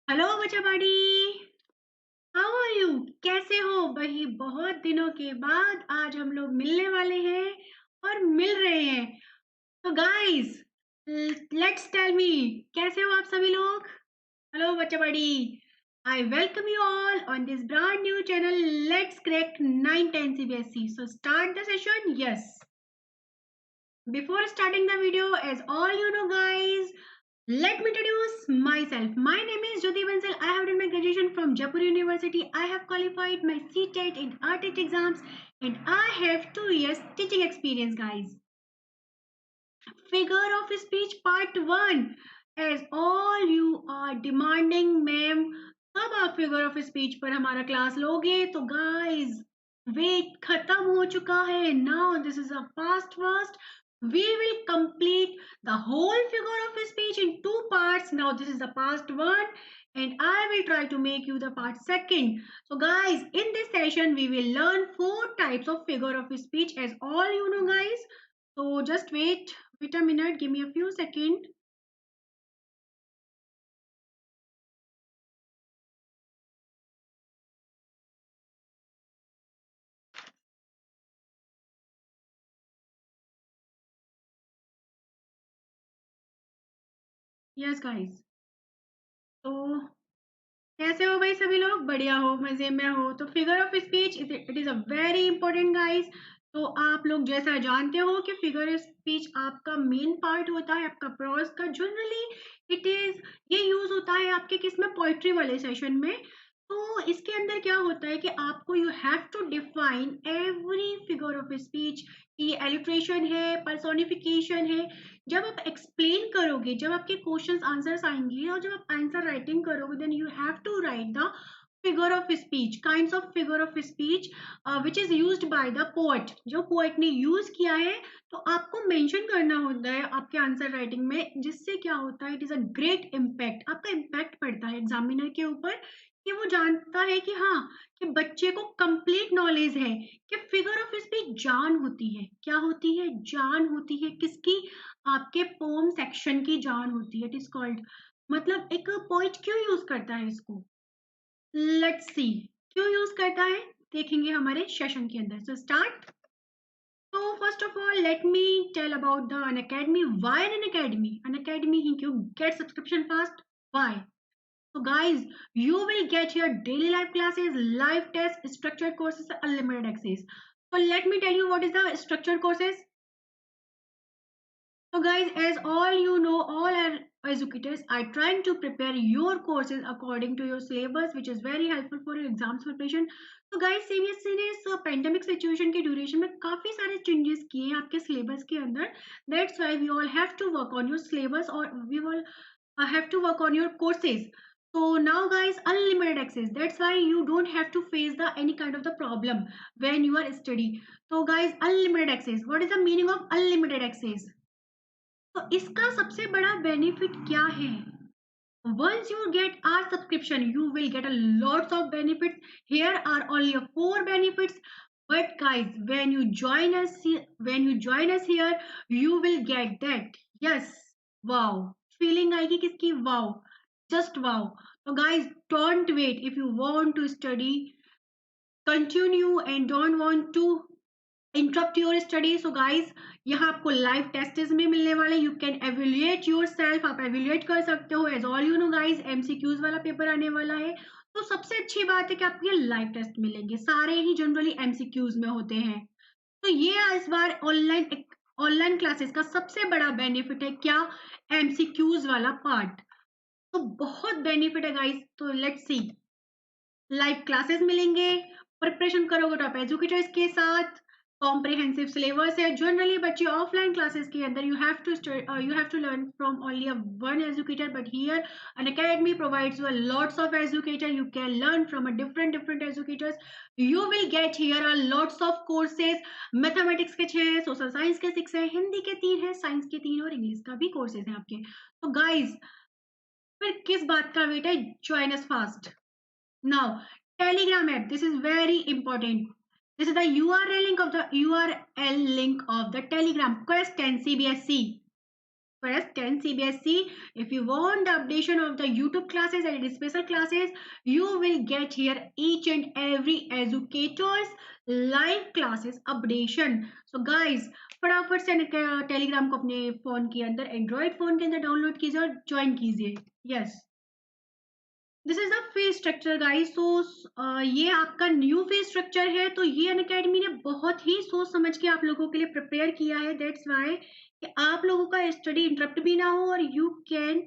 Hello बच्चा बड़ी। How are you? कैसे हो? वही बहुत दिनों के बाद आज हम लोग मिलने वाले हैं और मिल रहे हैं। तो गाइस, लेट्स टेल मी, कैसे हो आप सभी लोग? हेलो बच्चा बड़ी। I welcome you all on this brand new channel let's crack 9 10 CBSE. So start the session. Yes. Before starting the video, as all you know guys, let me introduce myself. My name is Jyoti Bansal. I have done my graduation from Jaipur University. I have qualified my CTET in RTET exams and I have 2 years teaching experience guys. Figure of speech part 1. As all you are demanding ma'am, कब आप figure of speech पर हमारा class लोगे? तो guys, wait खत्म हो चुका है. Now this is a fast first. We will complete the whole figure of speech in 2 parts. Now this is the part 1 and I will try to make you the part 2nd. So guys, in this session we will learn 4 types of figure of speech, as all you know guys. So just wait a minute, give me a few seconds. Yes guys. तो कैसे हो भाई सभी लोग? बढ़िया हो, मजे में हो? तो figure of speech it is a very important guys. तो आप लोग जैसा जानते हो कि फिगर ऑफ स्पीच आपका मेन पार्ट होता है आपका प्रोज का. जनरली इट इज ये यूज होता है आपके किस में, पोइट्री वाले सेशन में. तो इसके अंदर क्या होता है कि आपको you have to define every figure of speech. ये एलिट्रेशन है, पर्सोनिफिकेशन है. जब आप एक्सप्लेन करोगे, जब आपके क्वेश्चंस आंसर्स आएंगे और जब आप आंसर राइटिंग करोगे, then you have to write the figure of speech, kinds of figure of speech which is used by the poet. जो पोएट ने यूज किया है तो आपको मेंशन करना होता है आपके आंसर राइटिंग में, जिससे क्या होता है, it is a great impact. आपका इम्पैक्ट पड़ता है एग्जामिनर के ऊपर कि वो जानता है कि हाँ, कि बच्चे को कंप्लीट नॉलेज है कि फिगर ऑफ स्पीच जान होती है. क्या होती है? जान होती है. किसकी? आपके पोम सेक्शन की जान होती है. इट इज कॉल्ड, मतलब एक पोइट क्यों यूज करता है इसको, लेट्स सी. क्यों यूज करता है देखेंगे हमारे सेशन के अंदर. So start. तो first of all let me tell about the Unacademy. Why Unacademy? Unacademy ही क्यों get subscription fast? Why? So guys, you will get your daily life classes, live tests, structured courses, unlimited access. So let me tell you what is the structured courses. So guys, as all you know, all our educators are trying to prepare your courses according to your syllabus, which is very helpful for your exams preparation. तो guys, CBSE ने इस pandemic situation के duration में काफी सारे changes किए हैं आपके सिलेबस के अंदर. That's why we all have to work on your syllabus और we all have to work on your courses. So now guys, unlimited access, that's why you don't have to face the any kind of the problem when you are study. So guys, unlimited access, what is the meaning of unlimited access? तो इसका सबसे बड़ा benefit क्या है? Once you get our subscription, you will get a lots of benefits. Here are only 4 benefits. But guys, when you join us here, you will get that. Yes, wow. Feeling आएगी किसकी? Wow. Just wow. So guys, don't wait. If you want to study, continue and don't want to interrupt your study. So guys, यहाँ आपको live test में मिलने वाले. You can evaluate your self, आप evaluate कर सकते हो. As all you know guys, MCQs वाला पेपर आने वाला है. तो सबसे अच्छी बात है कि आपको ये लाइव टेस्ट मिलेंगे. सारे ही जनरली एमसीक्यूज में होते हैं. तो ये इस बार ऑनलाइन क्लासेस का सबसे बड़ा बेनिफिट है. क्या? एमसीक्यूज वाला पार्ट. तो बहुत बेनिफिट है गाइज. तो लेट्स सी, लाइव क्लासेस मिलेंगे. प्रिपरेशन करोगे तो आप एजुकेटर्स के साथ. कॉम्प्रिहेंसिव सिलेबस है. जनरली बच्चे ऑफलाइन क्लासेस के अंदर you have to learn from only one educator, but here an academy provides you a lots of educator. You can learn from a different educators. You will get here a lots of courses. Mathematics के 6 है, social science के 6 है, हिंदी के 3 है, science के 3 और English का भी कोर्सेज है आपके. तो गाइज, फिर किस बात का वेट है? Join us fast. Now, Telegram app. This is very important. This is the URL link of the Telegram Quest and CBSE. first can CBSE. If you want the updation of the YouTube classes and special classes, you will get here each and every educators live classes updation. So guys, फटाफट से Telegram को अपने phone के अंदर, Android phone के अंदर download कीजिए और ज्वाइन कीजिए. Yes, this is the fees structure guys. तो ये आपका न्यू फीस स्ट्रक्चर है. तो ये अनअकैडमी ने बहुत ही सोच समझ के आप लोगों के लिए प्रिपेयर किया है. दैट्स वाई कि आप लोगों का स्टडी इंटरप्ट भी ना हो और यू कैन,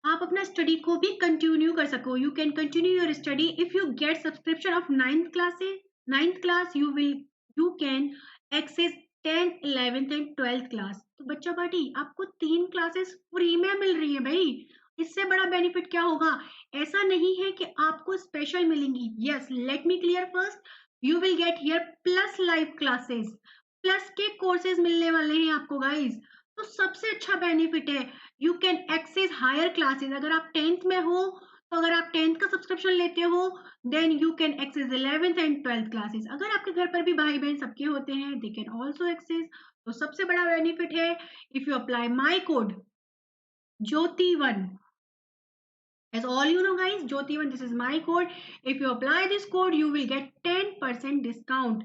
आप अपना स्टडी को भी कंटिन्यू कर सको. You can continue your study if you get subscription of ninth class. You can access 10th 11th and 12th class. तो बच्चा पार्टी आपको 3 क्लासेस फ्री में मिल रही है भाई. इससे बड़ा बेनिफिट क्या होगा? ऐसा नहीं है कि आपको स्पेशल मिलेंगी. Yes, let me clear first. You will get here plus live classes, plus के कोर्सेज मिलने वाले हैं आपको गाइज. तो सबसे अच्छा बेनिफिट है, you can access higher classes. अगर आप 10th में हो, तो अगर आप 10th का सब्सक्रिप्शन लेते हो, then you can access 11th and 12th classes. अगर आपके घर पर भी भाई बहन सबके होते हैं, दे कैन ऑल्सो एक्सेस. तो सबसे बड़ा बेनिफिट है, if you apply my code ज्योति1, as all you know guys, Jyoti1, this is my code. If you apply this code, you will get 10% discount.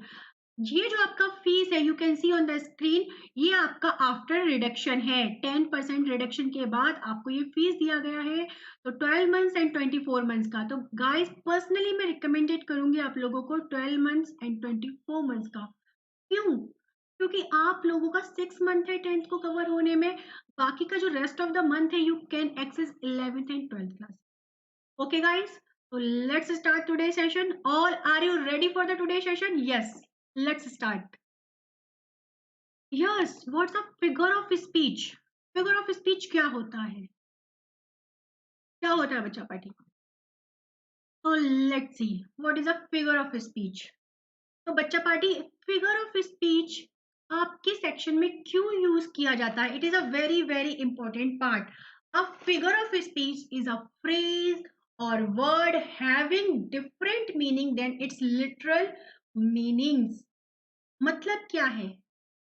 ये जो आपका फीस है, you can see on the screen, ये आपका after reduction है. 10% reduction के बाद आपको ये फीस दिया गया है. तो 12 मंथ्स एंड 24 मंथ्स का. तो गाइस पर्सनली मैं रिकमेंडेड करूंगी आप लोगों को 12 मंथ्स एंड 24 मंथ्स का. क्यों? क्योंकि आप लोगों का 6 मंथ है 10th को कवर होने में. बाकी का जो रेस्ट ऑफ द मंथ है, you can access 11th and 12th class. Okay guys, so let's start today's session. All, are you ready for the today's session? Yes, let's start. Yes, what's a figure of speech? Figure of speech क्या होता है? क्या होता है बच्चा party? So let's see what is a figure of speech. तो बच्चा party, figure of speech आपके सेक्शन में क्यों यूज किया जाता है? It is a very very important part. A figure of speech is a phrase or word having different meaning than its literal meanings. मतलब क्या है?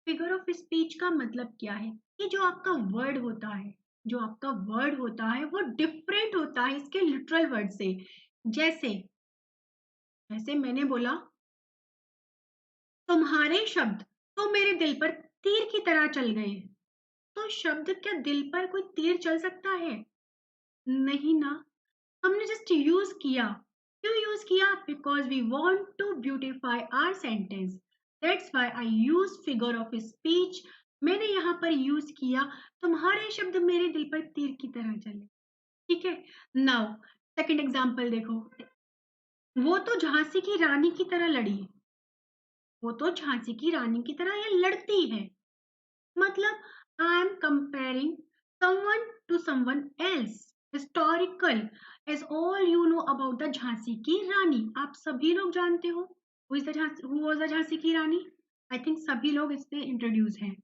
फिगर ऑफ स्पीच का मतलब क्या है? कि जो आपका वर्ड होता है, जो आपका वर्ड होता है वो डिफरेंट होता है इसके लिटरल वर्ड से. जैसे जैसे मैंने बोला, तुम्हारे शब्द तो मेरे दिल पर तीर की तरह चल गए. तो शब्द क्या दिल पर कोई तीर चल सकता है? नहीं ना. हमने जस्ट यूज किया. क्यों यूज किया? Because we want to beautify our sentence. That's why I use figure of speech. मैंने यहाँ पर यूज किया तुम्हारे शब्द मेरे दिल पर तीर की तरह चले. ठीक है. नाउ सेकंड एग्जांपल देखो. वो तो झांसी की रानी की तरह लड़ी. वो तो झांसी की रानी की तरह ये लड़ती है. मतलब आई am comparing someone to someone else. Historical, as all you know about the Jhansi की रानी. आप सभी लोग जानते हो who was the झांसी की रानी. आई थिंक सभी लोग इस पे इंट्रोड्यूस हैं.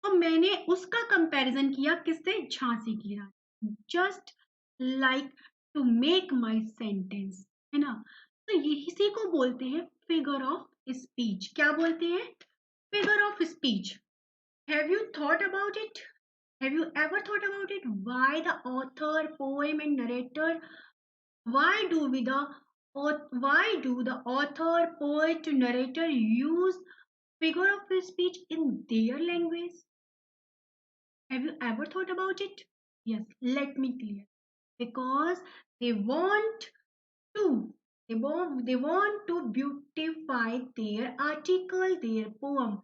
तो मैंने उसका कंपैरिजन किया किससे? झांसी की रानी. Just like to make my sentence, है ना. तो ये इसी को बोलते हैं फिगर ऑफ स्पीच. क्या बोलते हैं? Figure of speech. Have you thought about it? Have you ever thought about it? Why the author, poem, and narrator? Why do the author, poet, narrator use figure of speech in their language? Have you ever thought about it? Yes, let me clear. Because they want to. They want to beautify their article, their poem.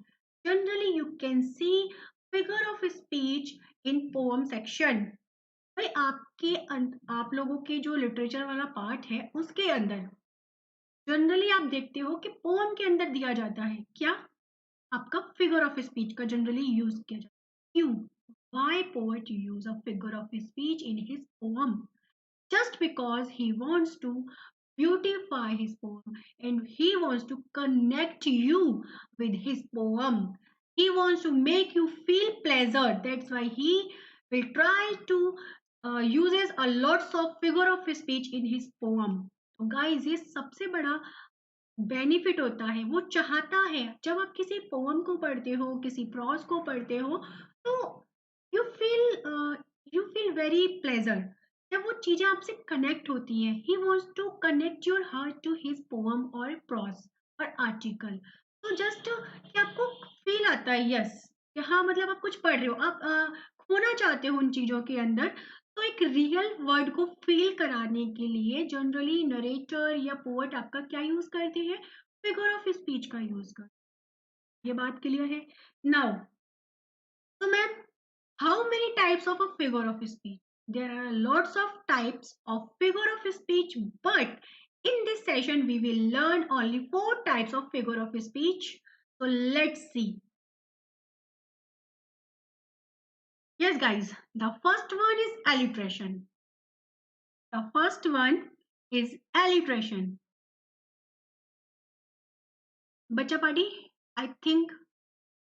Generally, you can see figure of speech in poem section. भाई आप लोगों के जो literature वाला part है उसके अंदर generally आप देखते हो कि पोएम के अंदर दिया जाता है क्या? आपका फिगर ऑफ स्पीच का जनरली यूज किया जाता है. क्यों? Why poet use a figure of speech in his poem? Just because he wants to beautify his poem and he wants to connect you with his poem. He wants to make you feel pleasure. That's why he will try to uses a lots of figure of speech in his poem. तो guys ये सबसे बड़ा benefit होता है. वो चाहता है जब आप किसी पोएम को पढ़ते हो, किसी प्रोज को पढ़ते हो, तो you feel you feel very pleasure, जब वो चीजें आपसे कनेक्ट होती हैं। He wants to connect your heart to his poem और प्रॉस और आर्टिकल। तो जस्ट कि आपको फील आता है, यस, कि हाँ मतलब आप कुछ पढ़ रहे हो, आप खोना चाहते हो उन चीजों के अंदर। तो एक रियल वर्ड को फील कराने के लिए जनरली नरेटर या पोएट आपका क्या यूज करते हैं? फिगर ऑफ स्पीच का यूज करते हैं। ये बात क्लियर है? नाउ, तो ma'am, how many types of a figure of speech? There are lots of types of figure of speech, but in this session we will learn only 4 types of figure of speech. So let's see. Yes, guys, the first one is alliteration. The first one is alliteration. Bacha party, I think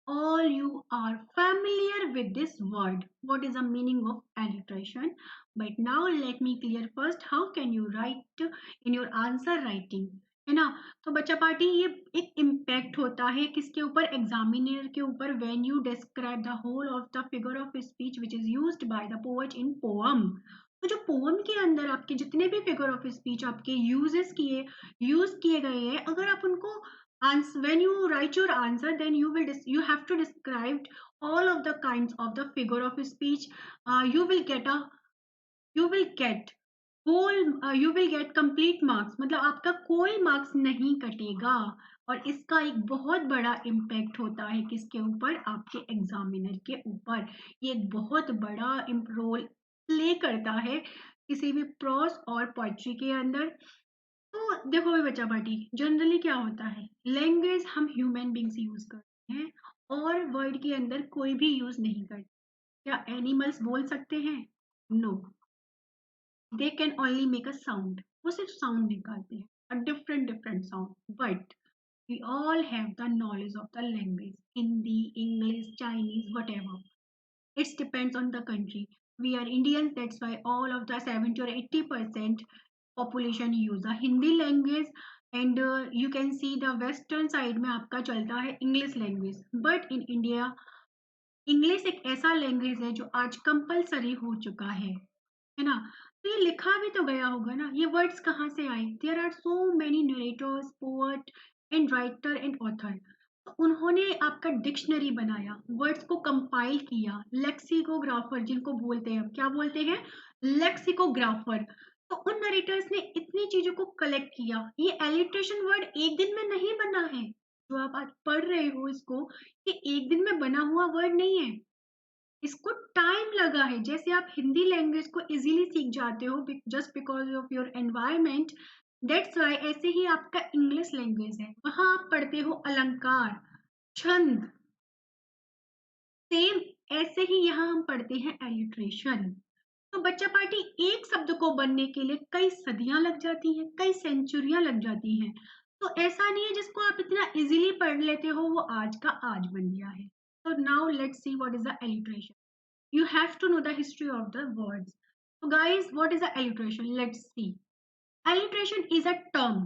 all you are familiar with this word. What is the meaning of alliteration? But now let me clear first, how can you write in your answer writing, है ना? तो बच्चा party, ये एक impact होता है किसके ऊपर? एग्जामिनर के ऊपर। When you describe the whole of the figure of speech which is used by the poet in poem. तो जो पोएम के अंदर आपके जितने भी फिगर ऑफ स्पीच आपके यूज किए गए हैं, अगर आप उनको when you write your answer, then you have to describe all of the kinds of the figure of speech. You will get a you will get you will get complete marks, मतलब आपका कोई marks नहीं कटेगा। और इसका एक बहुत बड़ा इम्पैक्ट होता है किसके ऊपर? आपके एग्जामिनर के ऊपर। ये एक बहुत बड़ा रोल प्ले करता है किसी भी प्रोस और पोइट्री के अंदर। तो देखो भाई बच्चा पार्टी, जनरली क्या होता है, लैंग्वेज हम ह्यूमन बींग्स यूज करते हैं और वर्ड के अंदर कोई भी यूज नहीं करते। क्या एनिमल्स बोल सकते हैं? No, they can only make a sound. वो सिर्फ साउंड निकालते हैं, a different different sound. But we all have the knowledge of the language, Hindi, English, Chinese, whatever. It depends on the country. We are Indians, that's why all of the 70 or 80% population use the Hindi language, and you can see the western side में आपका चलता है English language. But in India, English एक ऐसा language है जो आज compulsory हो चुका है ना? तो ये लिखा भी तो गया होगा ना, ये वर्ड्स कहाँ से आए? There are so many narrators, poet and writer and author. तो उन्होंने आपका डिक्शनरी बनाया, वर्ड्स को कंपाइल किया, लेक्सिकोग्राफर जिनको बोलते हैं, क्या बोलते हैं? लेक्सिकोग्राफर। तो उन नरेटर्स ने इतनी चीजों को कलेक्ट किया। ये एलिट्रेशन वर्ड एक दिन में नहीं बना है, जो आप आज पढ़ रहे हो इसको, ये एक दिन में बना हुआ वर्ड नहीं है। इसको टाइम लगा है। जैसे आप हिंदी लैंग्वेज को इजीली सीख जाते हो just because of your environment, that's why ऐसे ही आपका इंग्लिश लैंग्वेज है, वहां आप पढ़ते हो अलंकार, छंद। सेम ऐसे ही यहाँ हम पढ़ते हैं एलिट्रेशन। तो बच्चा पार्टी, एक शब्द को बनने के लिए कई सदियां लग जाती हैं, कई सेंचुरियां लग जाती हैं। तो ऐसा नहीं है जिसको आप इतना इजीली पढ़ लेते हो वो आज का आज बन गया है। So now let's see what is the alliteration. You have to know the history of the words. So guys, what is the alliteration? Let's see. Alliteration is a term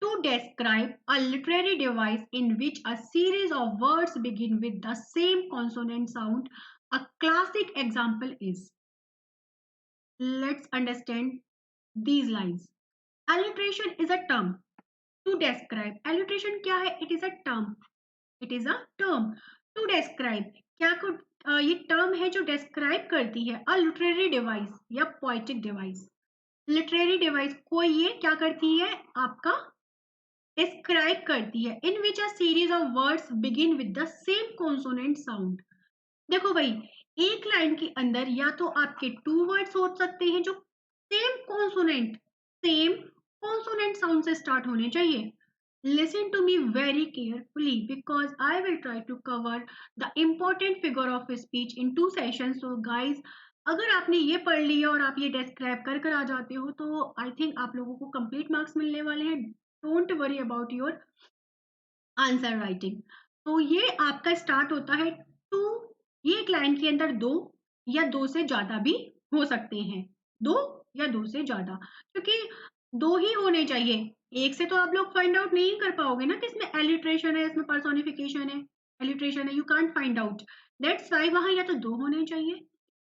to describe a literary device in which a series of words begin with the same consonant sound. A classic example is, let's understand these lines. Alliteration is a term to describe. Alliteration क्या है? It is a term. It is a term to describe. क्या को ये term है जो describe करती है a literary device या पोएटिक डिवाइस। लिटरेरी डिवाइस को ये क्या करती है? आपका डिस्क्राइब करती है। In which a series of words begin with the same consonant sound. देखो भाई, एक लाइन के अंदर या तो आपके 2 वर्ड्स हो सकते हैं जो सेम कॉन्सोनेंट साउंड से स्टार्ट होने चाहिए। Listen to me very carefully because I will try to cover the important figure of speech in 2 sessions. So guys, अगर आपने ये पढ़ लिया और आप ये डिस्क्राइब कर कर आ जाते हो तो आई थिंक आप लोगों को कंप्लीट मार्क्स मिलने वाले हैं। Don't worry about your answer writing. तो ये आपका स्टार्ट होता है टू, ये एक लाइन के अंदर 2 या 2 से ज्यादा भी हो सकते हैं, 2 या 2 से ज्यादा, क्योंकि 2 ही होने चाहिए। एक से तो आप लोग फाइंड आउट नहीं कर पाओगे ना कि इसमें एलिट्रेशन है, इसमें पर्सोनिफिकेशन है, एलिट्रेशन है, you can't find out. That's why वहां या तो 2 होने चाहिए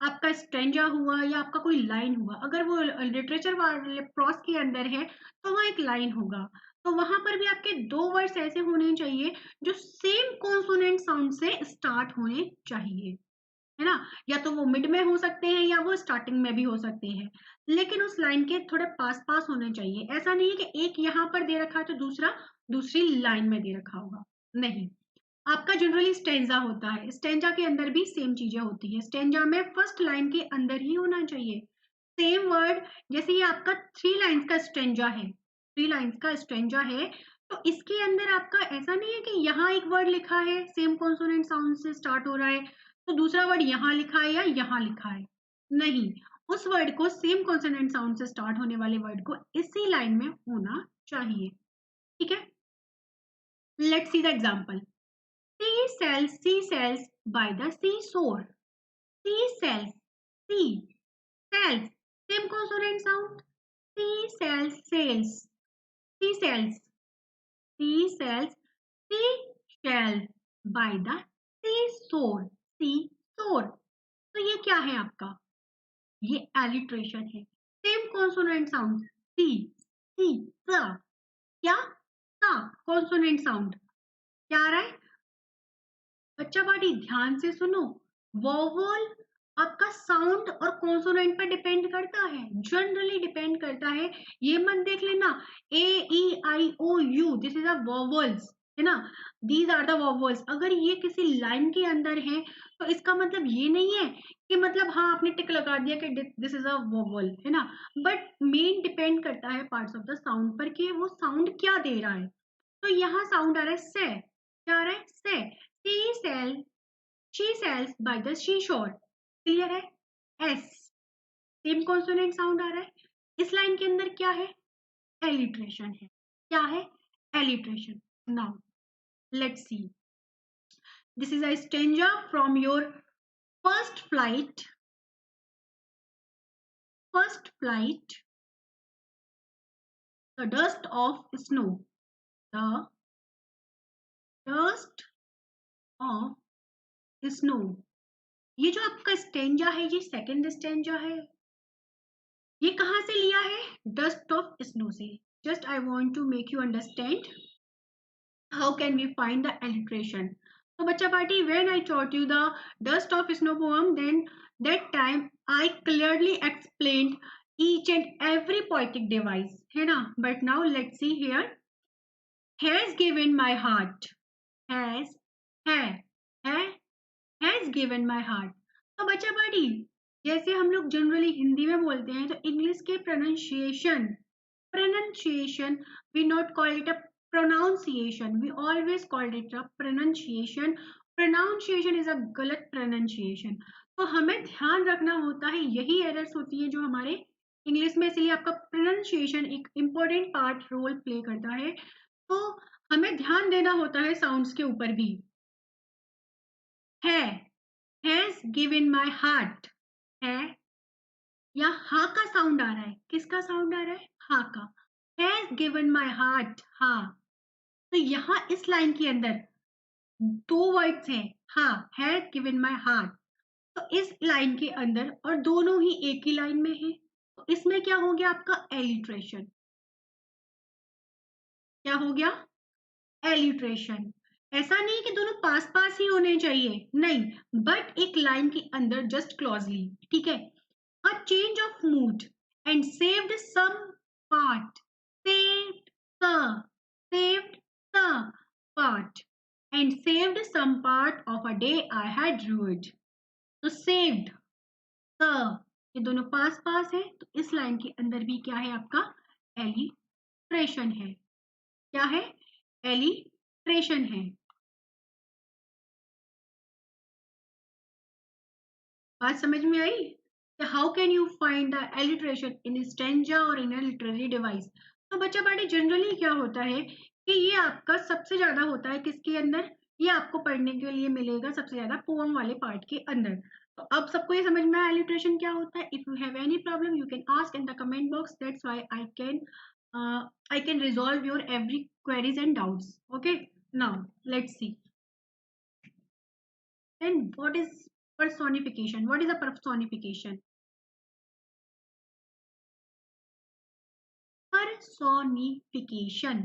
आपका स्टेंजा हुआ या आपका कोई लाइन हुआ, अगर वो लिटरेचर वाले प्रॉस के अंदर है तो वहाँ एक लाइन होगा। तो वहां पर भी आपके दो वर्ड्स ऐसे होने चाहिए जो सेम कॉन्सोनेंट साउंड से स्टार्ट होने चाहिए, है ना। या तो वो मिड में हो सकते हैं या वो स्टार्टिंग में भी हो सकते हैं, लेकिन उस लाइन के थोड़े पास पास होने चाहिए। ऐसा नहीं है कि एक यहाँ पर दे रखा है तो दूसरा दूसरी लाइन में दे रखा होगा, नहीं। आपका जनरली स्टेंजा होता है, स्टेंजा के अंदर भी सेम चीजें होती है, स्टेंजा में फर्स्ट लाइन के अंदर ही होना चाहिए सेम वर्ड। जैसे ये आपका थ्री लाइन्स का स्टेंजा है, थ्री लाइन्स का स्टेंजा है, तो इसके अंदर आपका ऐसा नहीं है कि यहाँ एक वर्ड लिखा है सेम कॉन्सोनेंट साउंड से स्टार्ट हो रहा है तो दूसरा वर्ड यहाँ लिखा है या यहाँ लिखा है, नहीं। उस वर्ड को सेम कॉन्सोनेंट साउंड से स्टार्ट होने वाले वर्ड को इसी लाइन में होना चाहिए, ठीक है। Let's see the example. Sea cells by the seashore. Sea cells, sea, cells, same consonant sound. Sea cells, cells, sea cells, sea cells, sea shell by the seashore. Seashore. तो ये क्या है आपका? ये एलिट्रेशन है, सेम कॉन्सोनेंट साउंड सी, see, सा, क्या सा कॉन्सोनेंट साउंड क्या आ रहा है बच्चा पार्टी, ध्यान से सुनो। वोवल आपका साउंड और कॉन्सोनेंट पर डिपेंड करता है, जनरली डिपेंड करता है। ये मत देख लेना A E I O U this is a vowels, है ना, दीज आर द वोवल्स। अगर ये किसी लाइन के अंदर है तो इसका मतलब ये नहीं है कि मतलब हाँ आपने टिक लगा दिया कि दिस इज अ वोवल, है ना। बट मेन डिपेंड करता है पार्ट्स ऑफ द साउंड पर कि वो साउंड क्या दे रहा है। तो यहाँ साउंड आ रहा है से, क्या आ रहा है से, sea sell, she sells by the she shore, clear है। एस, सेम कॉन्सोनेंट साउंड आ रहा है। इस लाइन के अंदर क्या है, एलिट्रेशन है, क्या है, alliteration. Now let's see, this is a stanza from your first flight, first flight, the dust of snow, the dust of snow. ये जो आपका स्टेंजा है ये सेकंड स्टेंजा है, ये कहां से लिया है, डस्ट ऑफ स्नो से। Just I want to make you understand how can we find the alliteration. So bacha party, when I taught you the dust of snow poem, then that time I clearly explained each and every poetic device, है ना। But now let's see here, has given my heart, has, है, has given my heart। तो बच्चा party, जैसे हम लोग generally Hindi में बोलते हैं तो इंग्लिश के pronunciation, pronunciation we not call it a pronunciation, we always called it a pronunciation। pronunciation is a गलत pronunciation। तो हमें ध्यान रखना होता है, यही एरर्स होती है जो हमारे इंग्लिश में, इसलिए आपका pronunciation एक important पार्ट रोल प्ले करता है। तो हमें ध्यान देना होता है साउंड्स के ऊपर भी। है, हैज गिवन माई हार्ट, है या हा का साउंड आ रहा है, किसका साउंड आ रहा है, हा का। हैज गिवन माई हार्ट, हा। तो यहाँ इस लाइन के अंदर दो वर्ड्स हैं, हा, हैज गिवन माई हार्ट। तो इस लाइन के अंदर और दोनों ही एक ही लाइन में है, तो इसमें क्या हो गया आपका एलिट्रेशन, क्या हो गया एलिट्रेशन। ऐसा नहीं कि दोनों पास पास ही होने चाहिए, नहीं, बट एक लाइन के अंदर जस्ट क्लोजली, ठीक है। A change of mood and saved some part, saved saved the part and saved some part of a day I had ruined। तो saved the, ये दोनों पास पास है, तो इस लाइन के अंदर भी क्या है आपका एलिट्रेशन है, क्या है एलिट्रेशन है। बात समझ में आई, how can you find the alliteration in stanza और इन लिटरेरी डिवाइस। तो बच्चा पार्टी जनरली क्या होता है कि ये आपका सबसे ज्यादा होता है किसके अंदर, ये आपको पढ़ने के लिए मिलेगा सबसे ज्यादा पोएम वाले पार्ट के अंदर। तो अब सबको ये समझ में आया एलिट्रेशन क्या होता है। If you have any problem you can ask in the comment box, that's why I can resolve your every queries and doubts. Okay, now let's see, and what personification. What is a personification? Personification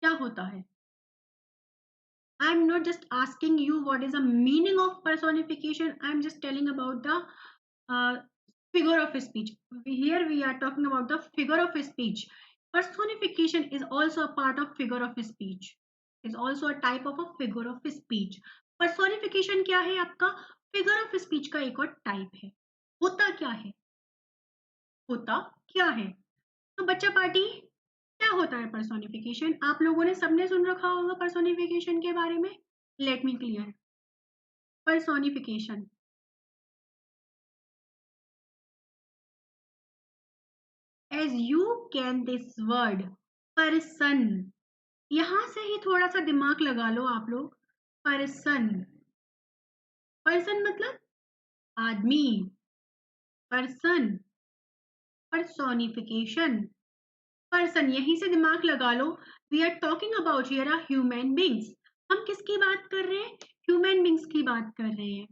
क्या होता है? I'm not just asking you what is the meaning of personification. I'm just telling about the uh, figure of speech. Here we are talking about the figure of speech. Personification is also a part of figure of speech. Is also a type of a figure of speech. Personification क्या है आपका? Figure of speech का एक और type है. होता क्या है? होता क्या है? तो बच्चा पार्टी क्या होता है पर्सोनिफिकेशन? आप लोगों ने सबने सुन रखा होगा पर्सोनिफिकेशन के बारे में. Let me clear. personification, as you can this word person, यहां से ही थोड़ा सा दिमाग लगा लो आप लोग. पर्सन, पर्सन मतलब आदमी. पर्सन, personification, पर्सन, यहीं से दिमाग लगा लो. We are talking about here are human beings. हम किसकी बात कर रहे हैं? ह्यूमन बींग्स की बात कर रहे हैं.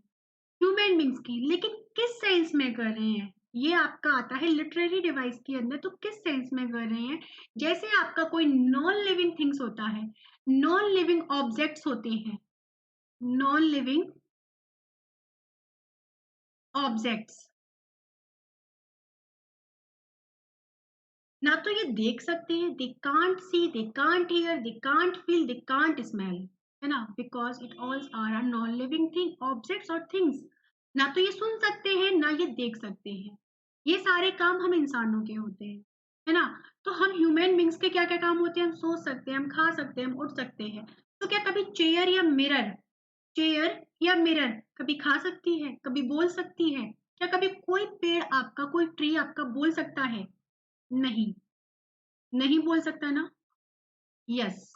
ह्यूमन बींग्स की, लेकिन किस सेंस में कर रहे हैं? ये आपका आता है लिटरेरी डिवाइस के अंदर. तो किस सेंस में कर रहे हैं? जैसे आपका कोई नॉन लिविंग थिंग्स होता है, नॉन लिविंग ऑब्जेक्ट्स होते हैं, नॉन लिविंग ऑब्जेक्ट्स, ना तो ये देख सकते हैं, they can't see, they can't hear, they can't feel, they can't smell, है ना, because it all are non living thing objects और थिंग्स. ना तो ये सुन सकते हैं, ना ये देख सकते हैं. ये सारे काम हम इंसानों के होते हैं, है ना. तो हम ह्यूमन बींग्स के क्या क्या काम होते हैं? हम सोच सकते हैं, हम खा सकते हैं, हम उठ सकते हैं. तो क्या कभी चेयर या मिरर कभी खा सकती है, कभी बोल सकती है? क्या कभी कोई पेड़ आपका, कोई ट्री आपका बोल सकता है? नहीं, नहीं बोल सकता ना. यस,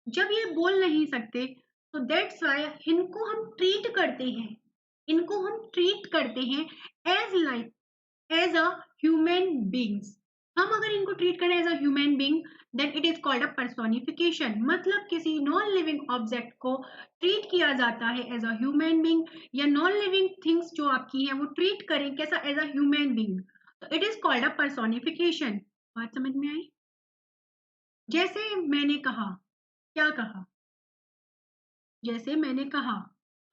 जब ये बोल नहीं सकते, तो दैट्स वाई इनको हम ट्रीट करते हैं, इनको हम ट्रीट करते हैं as like, as a human beings. हम अगर इनको ट्रीट करें as a human being, then it is called a personification. मतलब किसी नॉन लिविंग ऑब्जेक्ट को ट्रीट किया जाता है एज अ ह्यूमन बींग, या नॉन लिविंग थिंग्स जो आपकी हैं वो ट्रीट करें कैसा? As a human being. तो it is called a personification. बात समझ में आई? जैसे मैंने कहा, क्या कहा? जैसे मैंने कहा,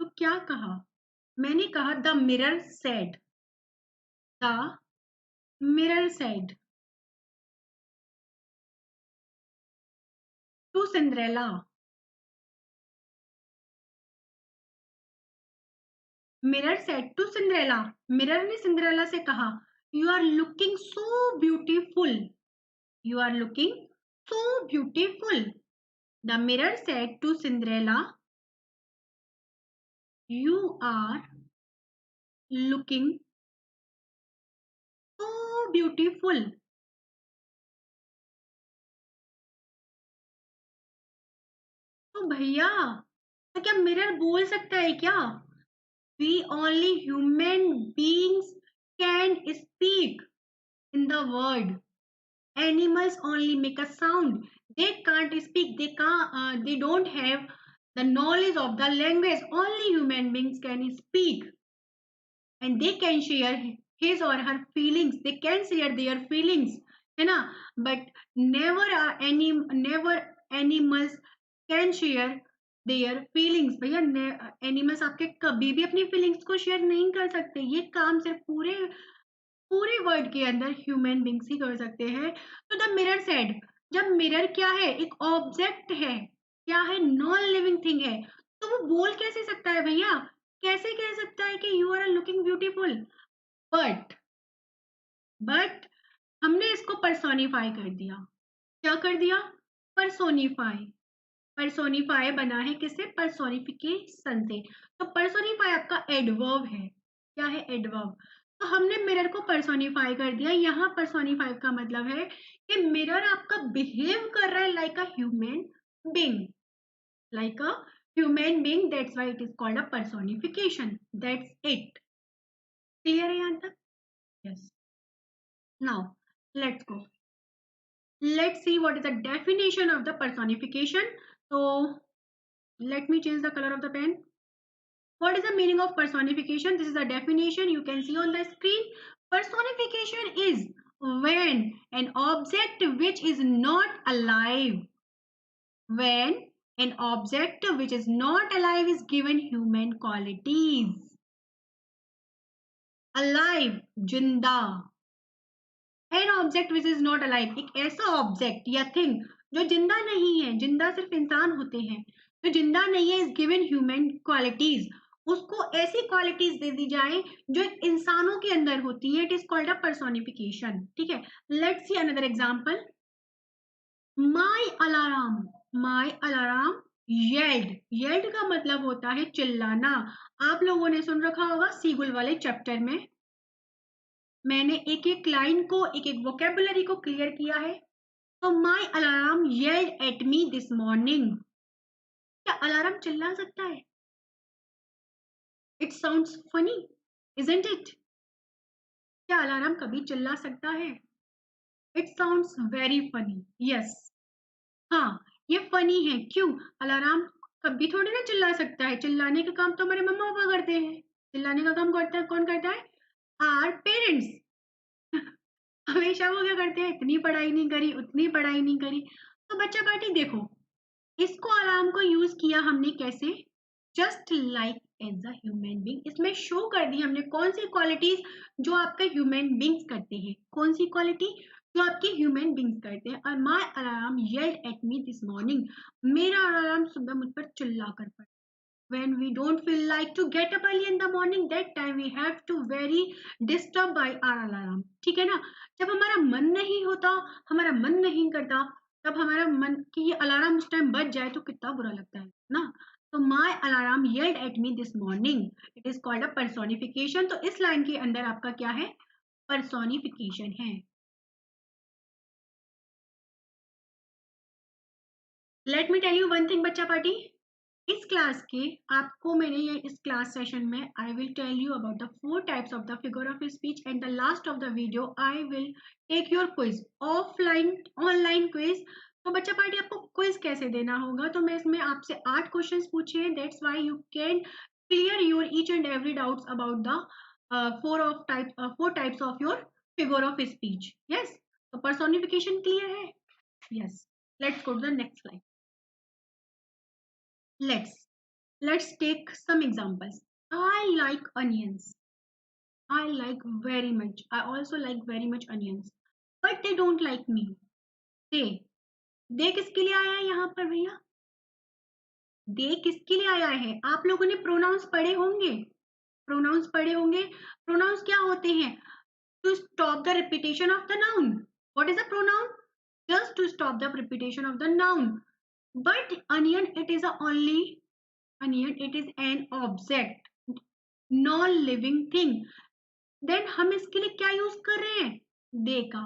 तो क्या कहा? मैंने कहा the mirror said, the mirror said to Cinderella. Mirror said to Cinderella, mirror ने सिंड्रेला से कहा, you are looking so beautiful, you are looking so beautiful. The mirror said to Cinderella, you are looking so beautiful. तो भैया, तो क्या mirror बोल सकता है क्या? We only human beings can speak in the word. Animals only make a sound. They can't speak. They can't. They don't have the knowledge of the language. Only human beings can speak, and they can share his or her feelings. They can share their feelings, है ना? But never animals can share their feelings. भैया animals आपके कभी भी अपनी feelings को share नहीं कर सकते. ये काम सिर्फ पूरे पूरे वर्ल्ड के अंदर ह्यूमन बींग्स ही कर सकते हैं. तो द मिरर सेड, जब मिरर क्या है? एक ऑब्जेक्ट है, क्या है? नॉन लिविंग थिंग है. तो वो बोल कैसे सकता है भैया? कैसे कह सकता है कि you are looking beautiful? But but हमने इसको पर्सोनिफाई कर दिया. क्या कर दिया? पर्सोनिफाई. पर्सोनिफाई बना है किससे? पर्सोनिफिकेशन से. तो पर्सोनिफाई आपका एडवर्ब है. क्या है? एडवर्ब. तो हमने मिरर को पर्सोनिफाई कर दिया. यहाँ पर्सोनिफाई का मतलब है कि मिरर आपका बिहेव कर रहा है like a human being, like a human being. That's why it is called a personification. That's it. Clear है यहाँ तक? Yes. Now let's go. Let's see what is the definition of the personification. So let me change the color of the pen. What is the meaning of personification? This is the definition you can see on the screen. Personification is when an object which is not alive, when an object which is not alive is given human qualities. Alive, जिंदा, an object which is not alive, एक ऐसा object या thing जो जिंदा नहीं है, जिंदा सिर्फ इंसान होते हैं, जो जिंदा नहीं है, इज गिवन ह्यूमन क्वालिटीज, उसको ऐसी क्वालिटीज दे दी जाए जो इंसानों के अंदर होती है, it is called a personification. ठीक है, let's see another example. My alarm, my alarm yelled, yelled का मतलब होता है चिल्लाना। आप लोगों ने सुन रखा होगा सीगुल वाले चैप्टर में, मैंने एक एक लाइन को, एक एक वोकेबुलरी को क्लियर किया है। तो my alarm yelled at me this morning, क्या अलार्म चिल्ला सकता है? It sounds funny, isn't it? क्या अलार्म कभी चिल्ला सकता है? It sounds very funny, yes. हाँ, ये फनी है, क्यों? अलार्म कभी थोड़ी ना चिल्ला सकता है, चिल्लाने का काम तो हमारे मम्मा पापा करते हैं, चिल्लाने का काम करता है, कौन करता है? Our parents. हमेशा वो क्या करते हैं, इतनी पढ़ाई नहीं करी, उतनी पढ़ाई नहीं करी। तो बच्चा पार्टी देखो, इसको अलार्म को यूज किया हमने कैसे, just like as a human being, इसमें शो कर दी हमने कौन सी क्वालिटीज जो आपके ह्यूमन बींग्स करते हैं, कौन सी क्वालिटी जो आपके ह्यूमन बींग्स करते हैं। और my alarm yelled at me this morning, मेरा अलार्म सुबह मुझ पर चिल्ला कर पड़ा। when we don't feel like to get up early in the morning, that time we have to very disturbed by our alarm। ठीक है ना, जब हमारा मन नहीं होता, हमारा मन नहीं करता, तब हमारा मन कि ये अलार्म उस टाइम बज जाए तो कितना बुरा लगता है ना। तो my alarm yelled at me this morning, it is called a personification. तो इस लाइन के अंदर आपका क्या है, पर्सोनिफिकेशन है। Let me tell you one thing बच्चा पार्टी, इस क्लास के आपको मैंने ये इस क्लास सेशन में I will tell you about the 4 types of the figure of speech, and the last of the video I will take your quiz, offline online quiz. तो बच्चा पार्टी आपको क्विज कैसे देना होगा, तो मैं इसमें आपसे 8 क्वेश्चंस पूछे हैं, that's why you can clear your each and every doubts about the 4 types of your figure of speech. Yes, तो पर्सोनिफिकेशन क्लियर है? Yes, let's go to the next slide. Let's take some examples. I like onions. I like very much. I also like very much onions. But they don't like me. They किसके लिए आया है यहाँ पर भैया? दे किसके लिए आया है? आप लोगों ने प्रोनाउंस पढ़े होंगे, प्रोनाउंस पढ़े होंगे। प्रोनाउंस क्या होते हैं? To stop the repetition of the noun. What is a pronoun? Just to stop the repetition of the noun. But onion, it is a only onion, it is an object, non living thing. देन हम इसके लिए क्या use कर रहे हैं? दे का,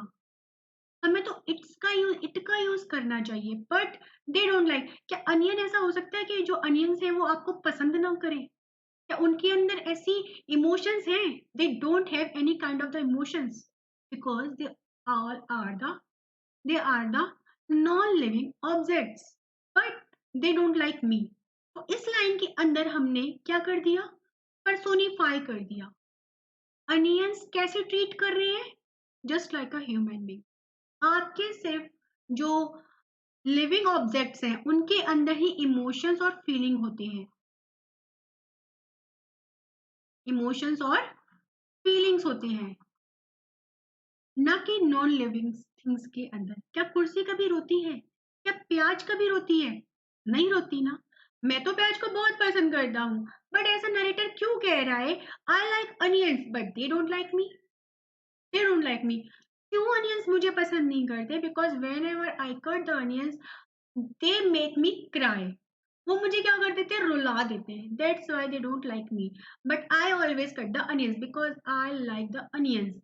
हमें तो इट का यूज करना चाहिए, बट दे डोंट लाइक। क्या अनियन ऐसा हो सकता है कि जो अनियंस है वो आपको पसंद ना करें? क्या उनके अंदर ऐसी इमोशंस हैं? They don't have any kind of the emotions, because all are the they are the non living objects, but they don't like me. तो इस लाइन के अंदर हमने क्या कर दिया, पर्सोनिफाई कर दिया। अनियंस कैसे ट्रीट कर रहे हैं? जस्ट लाइक अ ह्यूमन बीइंग। आपके सिर्फ जो लिविंग ऑब्जेक्ट्स हैं उनके अंदर ही इमोशंस और फीलिंग होते हैं, इमोशंस और फीलिंग्स होते हैं, ना कि नॉन लिविंग थिंग्स के अंदर। क्या कुर्सी कभी रोती है? क्या प्याज कभी रोती है? नहीं रोती ना। मैं तो प्याज को बहुत पसंद करता हूँ, बट ऐसा नरेटर क्यों कह रहा है I like onions but they don't like me? They don't like मी, क्यों अनियंस मुझे पसंद नहीं करते? Because when ever I cut the onions they make me cry, वो मुझे क्या कर देते हैं, रुला देते हैं। That's why they don't like me, but I always cut the onions because I like the onions.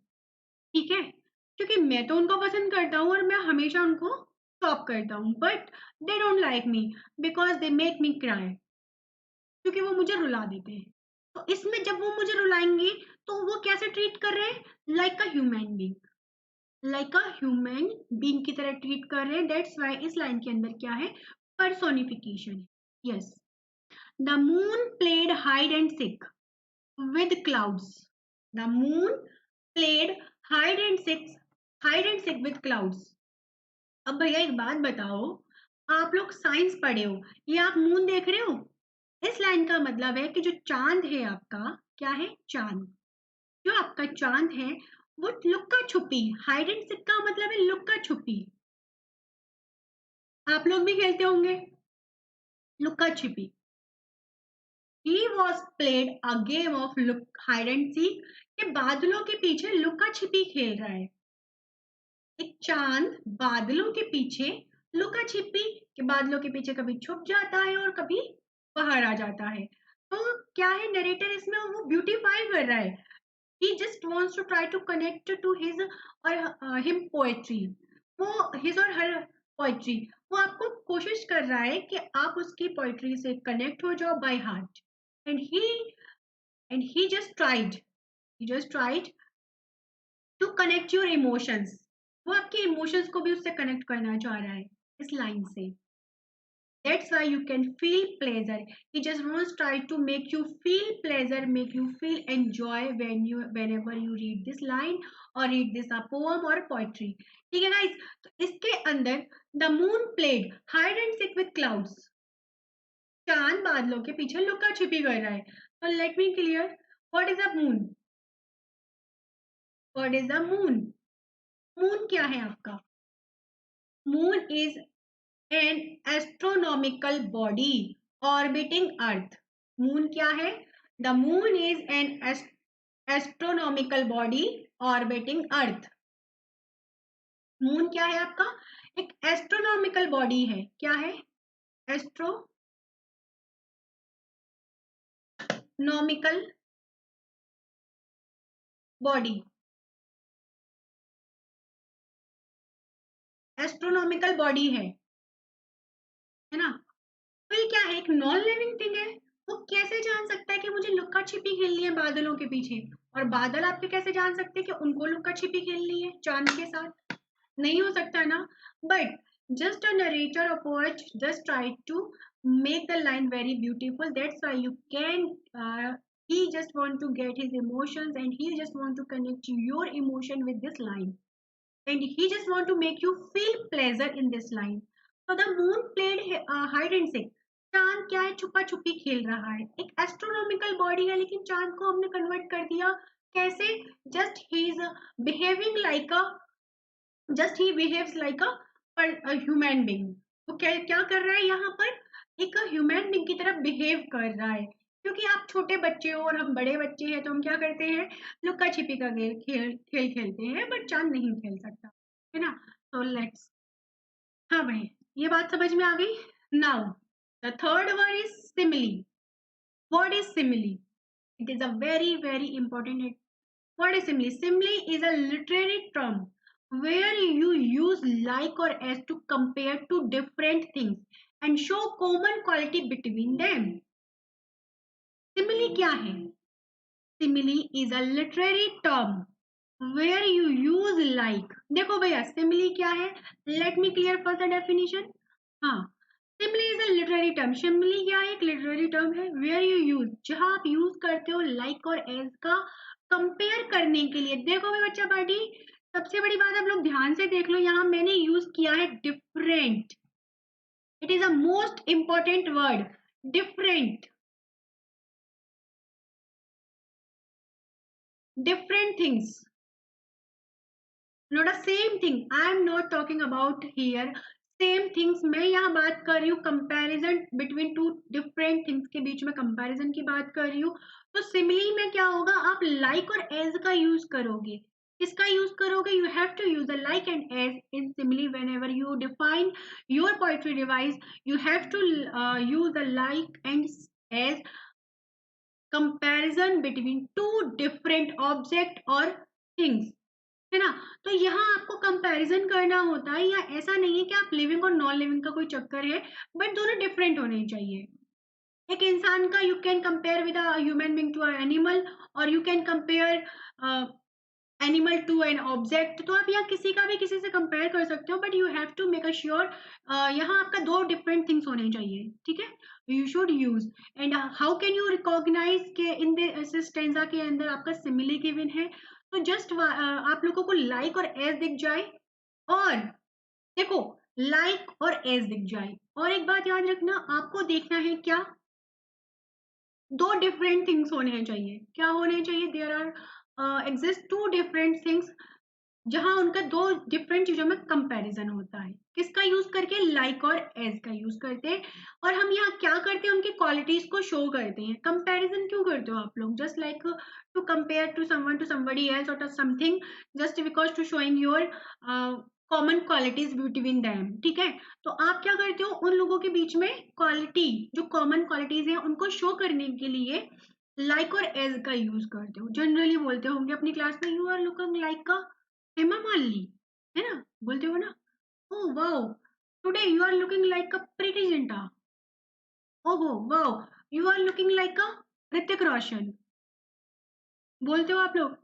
ठीक है, क्योंकि मैं तो उनको पसंद करता हूँ और मैं हमेशा उनको स्टॉप करता हूँ, but they don't like me because they make me cry, क्योंकि वो मुझे रुला देते हैं। तो इसमें जब वो मुझे रुलाएंगे तो वो कैसे ट्रीट कर रहे हैं? लाइक अ ह्यूमन बींग, लाइक अ ह्यूमन बीइंग की तरह ट्रीट कर रहे हैं। दैट्स व्हाई इस लाइन के अंदर क्या है, पर्सोनिफिकेशन है। Yes, the moon played hide and sick with clouds. The moon played hide and sick with clouds. अब भैया एक बात बताओ, आप लोग साइंस पढ़े हो, ये आप मून देख रहे हो, इस लाइन का मतलब है कि जो चांद है आपका, क्या है, चांद, जो आपका चांद है वो लुक्का छुपी, हाइड एंड सिक का मतलब है लुक्का छुपी। आप लोग भी खेलते होंगे लुक्का छिपी। He was played a game of look hide and seek, के बादलों के पीछे लुक्का छिपी खेल रहा है। एक चांद बादलों के पीछे लुका छिपी, के बादलों के पीछे कभी छुप जाता है और कभी बाहर आ जाता है। तो क्या है, नरेटर इसमें वो ब्यूटीफाई कर रहा है, he just wants to try to connect to his or him poetry, वो his और her poetry, वो आपको कोशिश कर रहा है कि आप उसकी पोइट्री से कनेक्ट हो जाओ by heart. And he just tried to connect your emotions, वो आपके इमोशंस को भी उससे कनेक्ट करना चाह रहा है इस लाइन से। That's why you can feel pleasure. He just wants try to make you feel pleasure, make you feel enjoy whenever you read this line or read this a poem or poetry. ठीक है guys, तो इसके अंदर the moon played hide and seek with clouds. चांद बादलों के पीछे लुका छिपी कर रहा है। तो let me clear, what is a moon? What is a moon? Moon क्या है आपका? Moon is an astronomical body orbiting earth. Moon क्या है? The moon is an astronomical body orbiting earth. Moon क्या है आपका? एक एस्ट्रोनॉमिकल बॉडी है। क्या है? एस्ट्रोनॉमिकल बॉडी, एस्ट्रोनॉमिकल बॉडी है ना? तो ये क्या है? एक नॉन लिविंग थिंग है। वो कैसे जान सकता है कि मुझे लुक्का छिपी खेलनी है बादलों के पीछे, और बादल आपके कैसे जान सकते हैं कि उनको लुक्का छिपी खेलनी है चांद के साथ? नहीं हो सकता ना। But just a narrator or poet just tried to make the line very beautiful. That's why you can he just want to get his emotions and he just want to connect your emotion with this line, and he just want to make you feel pleasure in this line. So the moon played hide and seek. चांद क्या है? छुपा छुपी खेल रहा है। एक astronomical body है, लेकिन चांद को हमने कन्वर्ट कर दिया कैसे? Just he is behaving like a just he behaves like a human being. वो क्या कर रहा है यहाँ पर? एक ह्यूमन बीइंग की तरह बिहेव कर रहा है। क्योंकि आप छोटे बच्चे हो और हम बड़े बच्चे हैं, तो हम क्या करते हैं? लुक्का छिपी का खेल खेलते हैं, बट चांद नहीं खेल सकता, है ना? तो लेट्स, हाँ भाई, ये बात समझ में आ गई। Now the third word is simile. What is simile? It is a very very important. What is simile? Simile is a literary term where you use like or as to compare two different things and show common quality between them. Simile क्या है? Simile is a literary term where you use like. देखो भैया, simile क्या है? Let me clear first the definition. हाँ, simile is a literary term. Simile क्या है? एक literary term है where you use, जहाँ आप use करते हो like और as का कंपेयर करने के लिए। देखो भाई बच्चा पार्टी, सबसे बड़ी बात आप लोग ध्यान से देख लो, यहाँ मैंने यूज किया है different. It is a most important word, different. Different things, not a same thing. I am not talking about here same things. मैं यहाँ बात कर रही हूँ comparison between two different things के बीच में कंपैरिजन की बात कर रही हूँ। तो सिमिली में क्या होगा? आप लाइक और एज का यूज करोगे। किसका यूज करोगे? You have to use the like and as in simile whenever you define your poetry device. You have to use the like and as comparison between two different object और things, है ना? तो यहाँ आपको comparison करना होता है, या ऐसा नहीं है कि आप लिविंग और नॉन लिविंग का कोई चक्कर है, बट दोनों डिफरेंट होने चाहिए। एक इंसान का you can compare with a human being to a animal, और you can compare animal to an object, तो आप यहाँ किसी का भी किसी से कंपेयर कर सकते हो, but you have to make a sure यहाँ आपका दो डिफरेंट थिंग्स होने चाहिए, ठीक है, you should use. And how can you recognise के इन दिस स्टेंजा के अंदर आपका सिमिली गिवन है, तो जस्ट आप लोगों को लाइक और एज दिख जाए, और देखो लाइक और एज दिख जाए, और एक बात याद रखना, आपको देखना है क्या, दो डिफरेंट थिंग्स होने चाहिए, क्या होने चाहिए, there are exist two different things, जहां उनका दो डिफरेंट चीजों में कंपैरिजन होता है, किसका यूज करके, लाइक और एज का यूज करते हैं, और हम यहाँ क्या करते हैं, उनकी क्वालिटीज को शो करते हैं। कंपैरिजन क्यों करते हो आप लोग, just like to compare to someone to somebody else और something, just because to showing your common qualities between them, ठीक है। तो आप क्या करते हो, उन लोगों के बीच में क्वालिटी, जो कॉमन क्वालिटीज हैं उनको शो करने के लिए लाइक और एज का यूज करते हो। जनरली बोलते होंगे अपनी क्लास में, यू आर लुकिंग लाइक का हेमा मालिनी, है ना, बोलते हो ना, oh wow, today you are looking like a Preity Zinta, ओहो wow, you are looking like a Hrithik Roshan, बोलते हो आप लोग,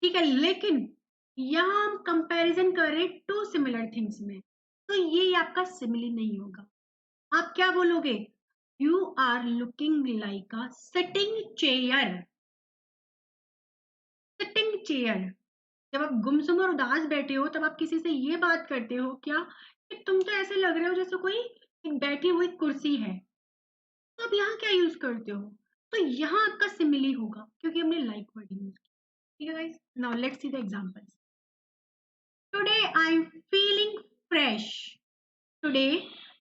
ठीक है। लेकिन यहाँ हम कंपैरिजन कर रहे हैं टू सिमिलर थिंग्स में, तो ये आपका सिमिली नहीं होगा। आप क्या बोलोगे, you are looking like a sitting chair, sitting chair. जब आप गुमसुम और उदास बैठे हो, तब आप किसी से ये बात करते हो क्या, कि तुम तो ऐसे लग रहे हो जैसे कोई एक बैठी हुई कुर्सी है, तो आप यहाँ क्या यूज करते हो, तो यहाँ आपका सिमिली होगा, क्योंकि हमने लाइक वर्ड यूज किया, ठीक है guys. Now let's see the examples. Today I am feeling fresh, today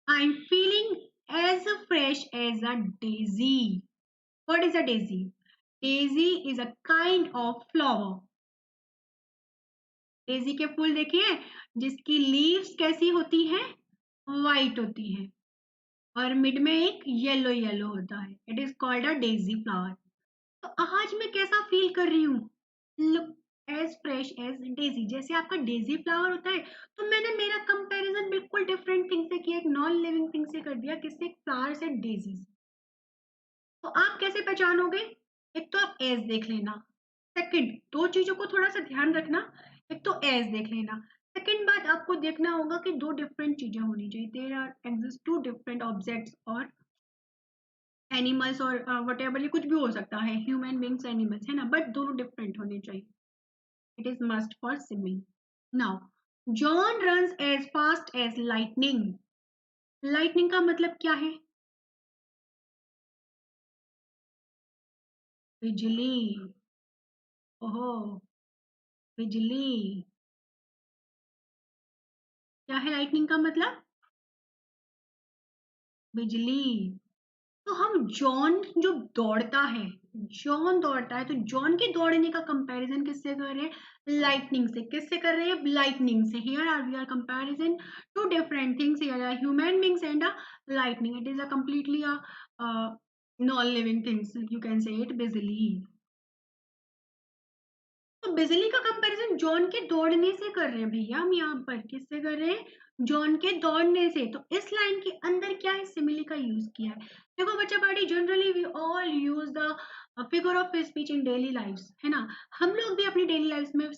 I am feeling as fresh as a daisy. What is a daisy? Daisy is a kind of flower. Daisy के फूल देखिए, जिसकी leaves कैसी होती हैं, white होती हैं, और mid में एक येलो येलो होता है, it is called a daisy flower. तो आज मैं कैसा फील कर रही हूँ, look as fresh as daisy, जैसे आपका डेजी फ्लावर होता है। तो मैंने मेरा कंपैरिजन बिल्कुल डिफरेंट थिंग से किया, एक नॉन लिविंग थिंग से कर दिया, किससे, फ्लावर से, डेजी से। तो आप कैसे पहचानोगे, एक तो आप एज देख लेना, सेकंड दो चीजों को थोड़ा सा ध्यान रखना, एक तो एज देख लेना, सेकंड बात आपको देखना होगा कि दो डिफरेंट चीजें होनी चाहिए, there are exist two different objects और एनिमल्स, और वट एवर, ये कुछ भी हो सकता है, ह्यूमन बींग्स, एनिमल्स, है ना, बट दोनों डिफरेंट होने चाहिए, it is must for simile. Now John runs as fast as lightning, lightning का मतलब क्या है, बिजली, ओहो, बिजली, क्या है लाइटनिंग का मतलब, बिजली। तो हम जॉन जो दौड़ता है, जॉन दौड़ता है, तो जॉन के दौड़ने का कंपैरिजन किससे कर रहे हैं, लाइटनिंग से, किससे कर रहे हैं, लाइटनिंग से। Here are we are comparison two different things, here are human beings and a lightning, it is a completely a non-living things, you can say it, बिजली। तो बिजली का कंपैरिजन जॉन के दौड़ने से कर रहे हैं भैया, हम यहाँ पर किससे कर रहे हैं, जॉन के दौड़ने से। तो इस लाइन के अंदर क्या है, सिमिली का यूज किया है। देखो बच्चा party, generally we all use the figure of speech in daily lifes, है ना, हम लोग भी अपनी डेली लाइफ में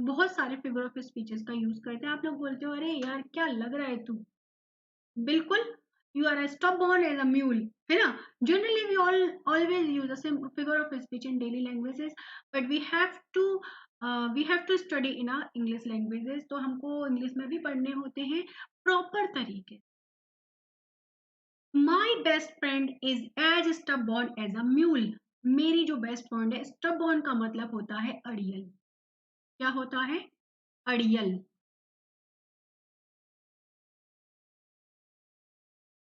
बहुत सारे फिगर ऑफ स्पीचेस का यूज करते हैं। आप लोग बोलते हो, अरे यार क्या लग रहा है तू, बिल्कुल, you are as stubborn as a mule, है ना। Generally we all always use the same figure of speech in daily languages, but we have to study in our English languages, तो हमको इंग्लिश में भी पढ़ने होते हैं प्रॉपर तरीके। My best friend is as stubborn as a mule, मेरी जो बेस्ट फ्रेंड है, stubborn का मतलब होता है अड़ियल, क्या होता है, अड़ियल।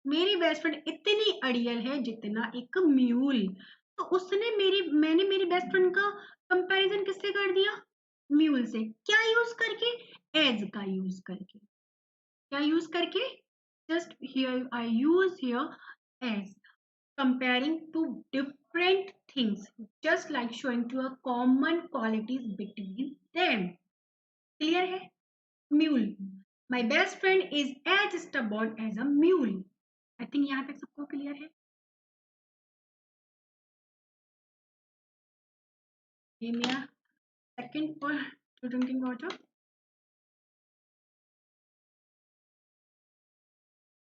मेरी बेस्ट फ्रेंड इतनी अड़ियल है जितना एक म्यूल। तो उसने मैंने मेरी बेस्ट फ्रेंड का कंपैरिजन किससे कर दिया, म्यूल से, क्या यूज करके, एज का यूज करके, क्या यूज करके, just here I use here as, comparing two different things, just like showing to a common qualities between them, clear है, mule, my best friend is as stubborn as a mule। I think यहाँ तक सबको clear है। Give me a second for drinking water.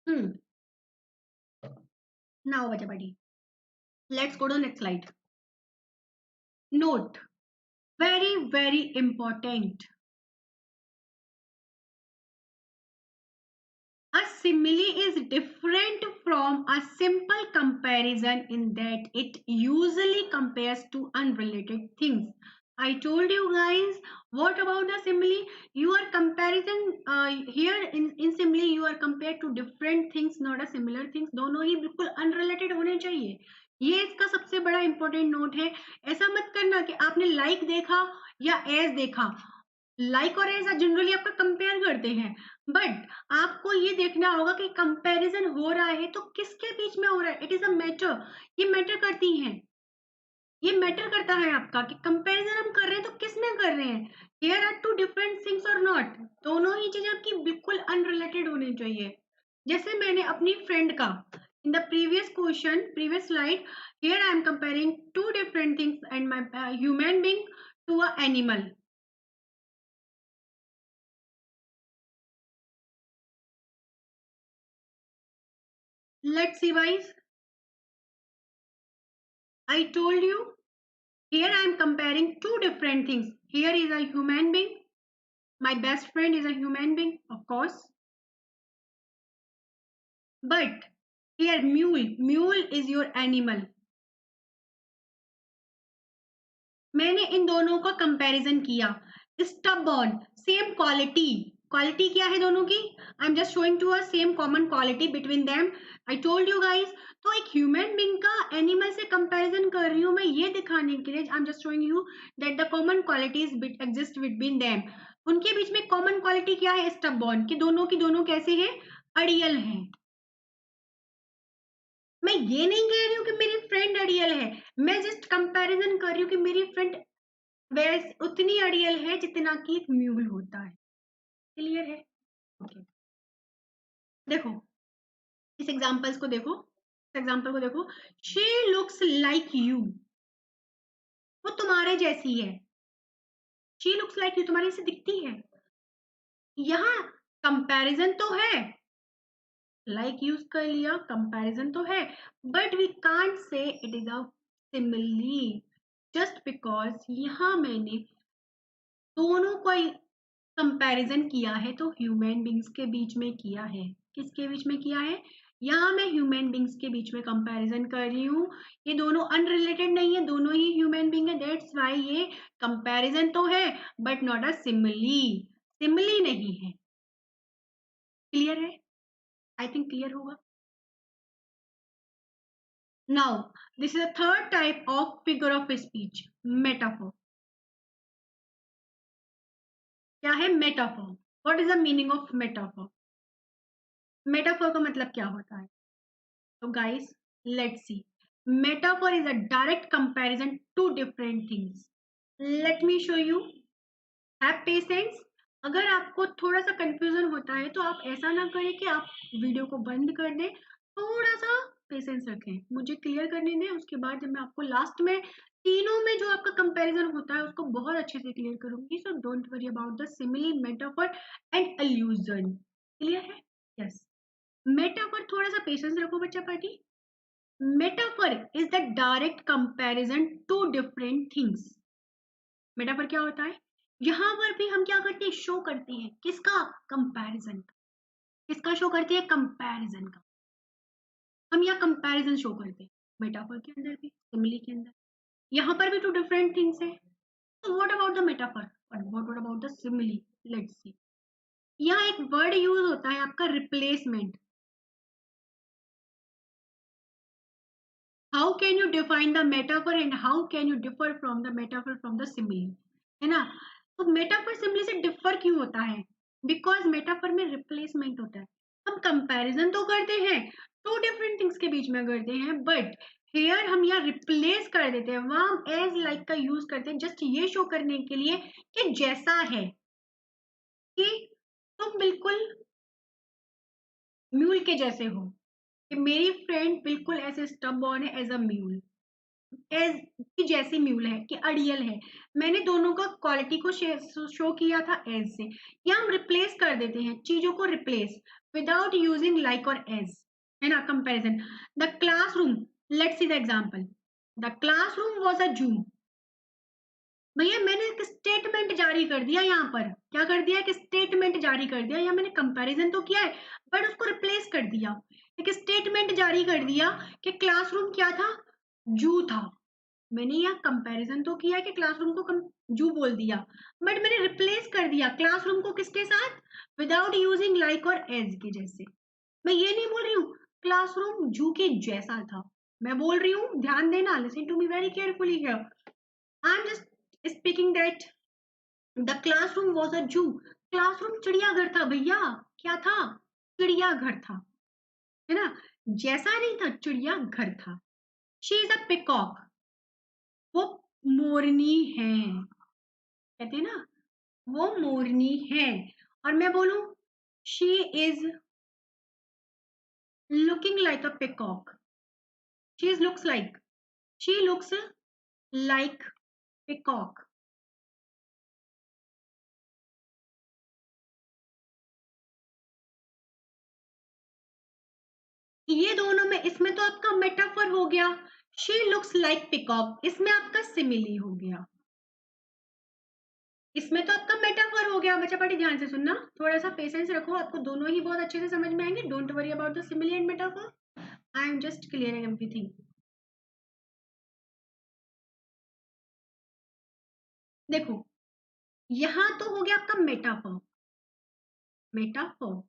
Hmm. Now, bacha buddy. Let's go to the next slide. Note. Very, very important. A simile is different from a simple comparison in that it usually compares to unrelated things. I told you guys, what about the simile? You are comparison here in simile you are compared to different things, not a similar things. दोनों ही बिल्कुल unrelated होने चाहिए. ये इसका सबसे बड़ा important note है. ऐसा मत करना कि आपने लाइक देखा या एज देखा. लाइक और एज जनरली आपका कंपेयर करते हैं, बट आपको ये देखना होगा कि कंपैरिजन हो रहा है तो किसके बीच में हो रहा है. It is a matter. ये मैटर करती हैं. ये मैटर करता है आपका कि कंपैरिजन हम कर रहे हैं तो किस में कर रहे हैं. Here are two different things और नॉट. दोनों ही चीजें आपकी बिल्कुल अनरिलेटेड होनी चाहिए. जैसे मैंने अपनी फ्रेंड का in the previous question previous slide, here I am comparing two different things and my human being to a animal. Let's see guys. I told you, here I am comparing two different things. Here is a human being. My best friend is a human being, of course. But here, mule is your animal. मैंने इन दोनों का comparison किया. Stubborn, same quality. Quality क्या है दोनों की? I am just showing to a same common quality between them. I told you guys. तो एक ह्यूमन बींग का एनिमल से कंपैरिजन कर रही हूँ मैं ये दिखाने के लिए. I am just showing you that the common qualities exist between them. उनके बीच में कॉमन क्वालिटी क्या है? स्टबॉर्न. कि दोनों की दोनों कैसे हैं? अड़ियल हैं. मैं ये नहीं कह रही हूँ कि मेरी फ्रेंड अड़ियल है. मैं जस्ट कंपैरिजन कर रही हूँ कि मेरी फ्रेंड वैस उतनी अड़ियल है जितना कि एक म्यूल होता है. क्लियर है? ओके. देखो इस एग्जांपल्स को देखो. इस एग्जांपल को देखो. She looks like you. वो तुम्हारे जैसी है. शी लुक्स लाइक यू तुम्हारे से दिखती है. यहाँ कंपैरिजन तो है. लाइक यूज कर लिया, कंपैरिजन तो है, but we can't say it is a simile just because यहाँ मैंने दोनों को कंपैरिजन किया है तो ह्यूमन बींग्स के बीच में किया है. किसके बीच में किया है? यहाँ मैं ह्यूमन बींग्स के बीच में कंपैरिजन कर रही हूँ. ये दोनों अनरिलेटेड नहीं है, दोनों ही ह्यूमन बींग है. दैट्स व्हाई ये कंपैरिजन तो है but not a simile. Simile नहीं है. क्लियर है? आई थिंक क्लियर होगा. Now this is a third type of figure of speech, metaphor. क्या है? Metaphor. What is the meaning of metaphor? Metaphor का मतलब क्या होता है? So guys, let's see. Metaphor is a direct comparison to different things. Let me show you. Have patience. अगर आपको थोड़ा सा कंफ्यूजन होता है तो आप ऐसा ना करें कि आप वीडियो को बंद कर दें. थोड़ा सा पेशेंस रखें, मुझे क्लियर करने दें. उसके बाद जब मैं आपको लास्ट में तीनों में जो आपका कंपैरिजन होता है उसको बहुत अच्छे से क्लियर करूंगी. So don't worry about the simile, metaphor and allusion. Clear है? यस. मेटाफर थोड़ा सा पेशेंस रखो बच्चा party. Metaphor is the direct comparison two different things. Metaphor क्या होता है? यहां पर भी हम क्या करते हैं? शो करते हैं किसका? कंपैरिजन. किसका शो करते हैं? कंपैरिजन का. हम यहाँ कंपैरिजन शो करते हैं. मेटाफर के अंदर भी, सिमिली के अंदर. यहाँ पर भी टू डिफरेंट थिंग्स है. तो what about the metaphor? What about the simile? Let's see. यहाँ एक वर्ड यूज होता है आपका replacement. How can you define the metaphor and how can you differ from the metaphor from the simile? है ना? तो मेटाफर सिमिली से differ क्यों होता है? बिकॉज मेटाफर में रिप्लेसमेंट होता है. हम कंपैरिजन तो करते हैं, टू डिफरेंट थिंग्स के बीच में करते हैं, बट हेयर हम यहाँ रिप्लेस कर देते हैं. वहां हम एज लाइक का यूज करते हैं जस्ट ये शो करने के लिए कि जैसा है, कि तुम बिल्कुल म्यूल के जैसे हो. कि मेरी फ्रेंड बिल्कुल ऐसे स्टबॉर्न है एज अ म्यूल. एज की जैसी म्यूल है कि अड़ियल है। मैंने दोनों का क्वालिटी को शो किया था एज से। या हम रिप्लेस कर देते हैं चीजों को, रिप्लेस विदाउट यूजिंग लाइक और एज, है ना, comparison. The classroom, let's see the example. The classroom was a जू। भैया मैंने एक स्टेटमेंट जारी कर दिया, यहाँ पर क्या कर दिया, एक स्टेटमेंट जारी कर दिया, या मैंने कंपैरिजन तो किया है बट उसको रिप्लेस कर दिया। एक स्टेटमेंट जारी कर दिया कि क्लासरूम क्या था, जू था। मैंने यहाँ कंपैरिजन तो किया कि क्लासरूम को जू बोल दिया, बट मैंने रिप्लेस कर दिया क्लासरूम को किसके साथ, विदाउट यूजिंग लाइक और एज के जैसे। मैं ये नहीं बोल रही हूँ क्लासरूम जू के जैसा था, मैं बोल रही हूँ, ध्यान देना, listen to me very carefully here. I am just speaking that the classroom was a zoo. Classroom चिड़ियाघर था भैया। क्या था, चिड़ियाघर था, है ना, जैसा नहीं था, चिड़ियाघर था। शी इज अ पिकॉक, वो मोरनी है, कहते हैं ना, वो मोरनी है। और मैं बोलूं she is looking like a peacock, she is looks like, she looks like peacock. ये दोनों में, इसमें तो आपका मेटाफर हो गया, शी लुक्स लाइक पिकॉक, इसमें आपका सिमिली हो गया। इसमें तो आपका मेटाफर हो गया। बच्चा पार्टी ध्यान से सुनना, थोड़ा सा पेशेंस रखो, आपको दोनों ही बहुत अच्छे से समझ में आएंगे। Don't worry about the simile and metaphor, I am just clearing everything. देखो यहां तो हो गया आपका metaphor, metaphor,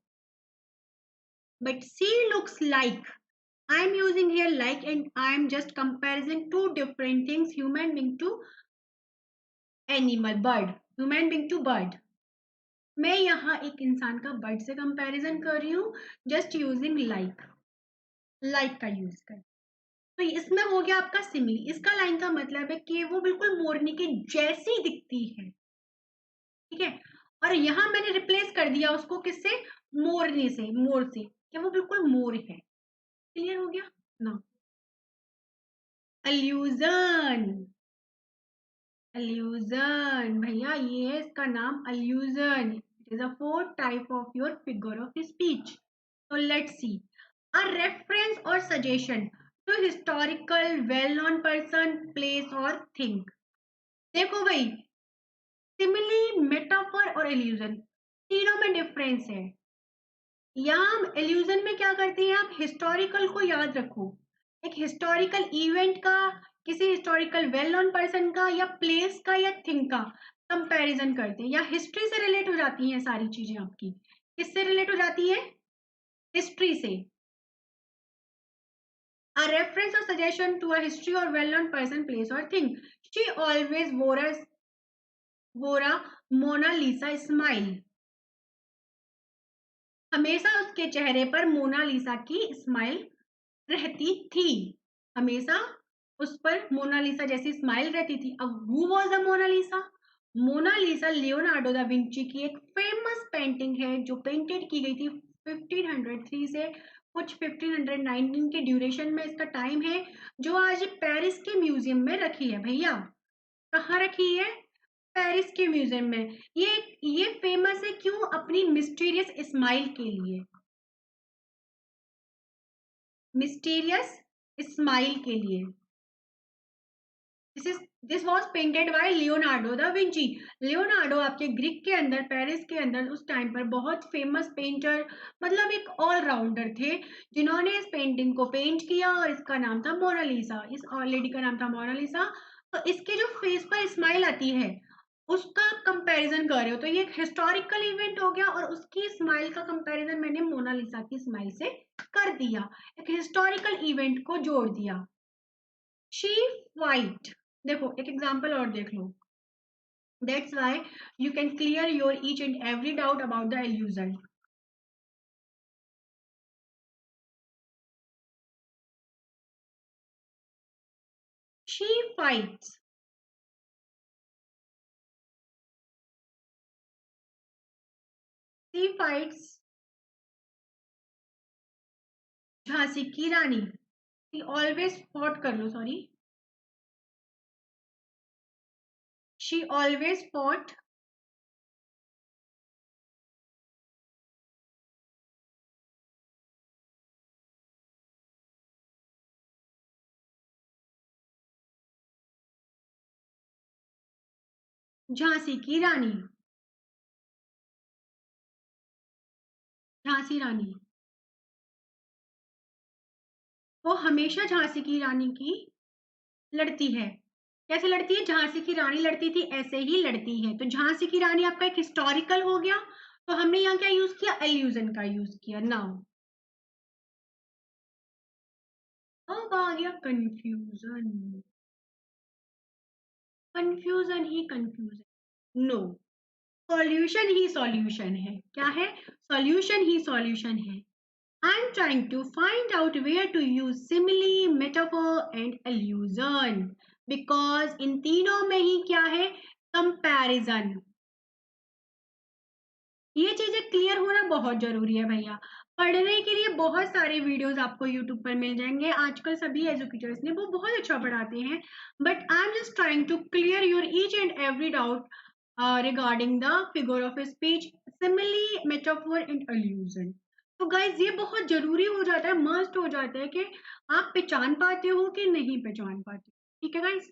but she looks like, I am using here like, and I am just comparing two different things, human being to animal, bird, human being to bird। मैं यहाँ एक इंसान का बर्ड से कंपैरिजन कर रही हूँ, जस्ट यूजिंग लाइक, लाइक का यूज कर। तो इसमें हो गया आपका सिमिली। इसका लाइन का मतलब है कि वो बिल्कुल मोरनी के जैसी दिखती है, ठीक है। और यहाँ मैंने रिप्लेस कर दिया उसको किससे, मोरनी से, मोर से, कि वो बिल्कुल मोर है। क्लियर हो गया ना। अल्यूजन, अल्यूजन भैया, ये है इसका नाम, allusion. It is a fourth type of your figure of speech. तो लेट्स सी, अ रेफरेंस और suggestion to historical well known person, place और थिंग। देखो भाई, सिमिली, मेटाफर और एल्यूजन, तीनों में डिफरेंस है। यहाँ हम एल्यूजन में क्या करते हैं, आप हिस्टोरिकल को याद रखो, एक हिस्टोरिकल इवेंट का, किसी हिस्टोरिकल वेल नोन पर्सन का, या प्लेस का, या थिंग का कंपैरिजन करते हैं, या हिस्ट्री से रिलेट हो जाती हैं सारी चीजें आपकी। किससे रिलेट हो जाती है, हिस्ट्री से। A reference or suggestion to a history or well-known person, place or thing. She always wore a Mona Lisa smile. हमेशा उसके चेहरे पर मोनालिसा की स्माइल रहती थी, हमेशा उस पर मोनालिसा जैसी स्माइल रहती थी। अब who was the Mona Lisa, Mona Lisa Leonardo da Vinci की एक फेमस पेंटिंग है जो पेंटेड की गई थी 1503 से कुछ 1519 के ड्यूरेशन में इसका टाइम है, जो आज पेरिस के म्यूजियम में रखी है भैया। कहाँ रखी है, पेरिस के म्यूजियम में। ये फेमस है क्यों, अपनी मिस्टीरियस स्माइल के लिए, मिस्टीरियस स्माइल के लिए। This was painted bye Leonardo da Vinci. Leonardo आपके ग्रीक के अंदर, पेरिस के अंदर उस टाइम पर बहुत फेमस पेंटर, मतलब एक ऑलराउंडर थे, जिन्होंने इस पेंटिंग को पेंट किया और इसका नाम था मोनालिसा, इस लेडी का नाम था मोनालिसा। तो इसके जो फेस पर स्माइल आती है उसका आप कंपैरिजन कर रहे हो, तो ये एक हिस्टोरिकल इवेंट हो गया और उसकी स्माइल का कंपैरिजन मैंने मोनालिसा की स्माइल से कर दिया, एक हिस्टोरिकल इवेंट को जोड़ दिया। शी फाइट, देखो एक एग्जांपल और देख लो, that's why you can clear your each and every doubt about the allusion. She fights, she fights Jhansi की रानी, शी ऑलवेज फॉट कर लो, sorry, she always fought, Jhansi की रानी, झांसी रानी, वो हमेशा झांसी की रानी की लड़ती है। कैसे लड़ती है? झांसी की रानी लड़ती थी ऐसे ही लड़ती है। तो झांसी की रानी आपका एक हिस्टोरिकल हो गया। तो हमने यहाँ क्या यूज किया? एल्यूजन का यूज किया। नाउ अब आ गया कंफ्यूजन। कंफ्यूजन ही कंफ्यूजन। नो, सॉल्यूशन ही सॉल्यूशन है। क्या है? सॉल्यूशन ही सॉल्यूशन है। I'm trying to find out where to use simile, metaphor and allusion because इन तीनों में ही क्या है? कंपैरिजन। ये चीजें क्लियर होना बहुत जरूरी है भैया। पढ़ने के लिए बहुत सारे वीडियोस आपको यूट्यूब पर मिल जाएंगे। आजकल सभी एजुकेटर्स ने वो बहुत अच्छा पढ़ाते हैं, but I am just trying to clear your each and every doubt regarding the figure of speech, simile, metaphor and allusion. तो गाइज ये बहुत जरूरी हो जाता है, मस्ट हो जाता है कि आप पहचान पाते हो कि नहीं पहचान पाते। ठीक है गाइज?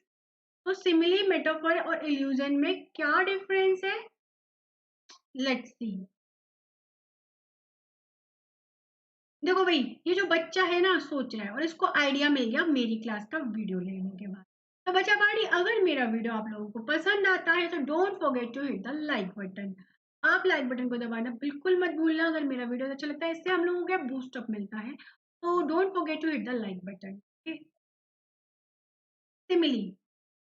तो सिमिली, मेटाफोर और इल्यूजन में क्या डिफरेंस है? लेट्स सी। देखो भाई, ये जो बच्चा है ना सोच रहा है और इसको आइडिया मिल गया मेरी क्लास का वीडियो लेने के बाद। तो बच्चा पार्टी, अगर मेरा वीडियो आप लोगों को पसंद आता है तो don't forget to hit the like button. आप लाइक बटन को दबाना बिल्कुल मत भूलना अगर मेरा वीडियो अच्छा लगता है। इससे हम लोगों को बूस्ट अप मिलता है। तो don't forget to hit the like button. Simile,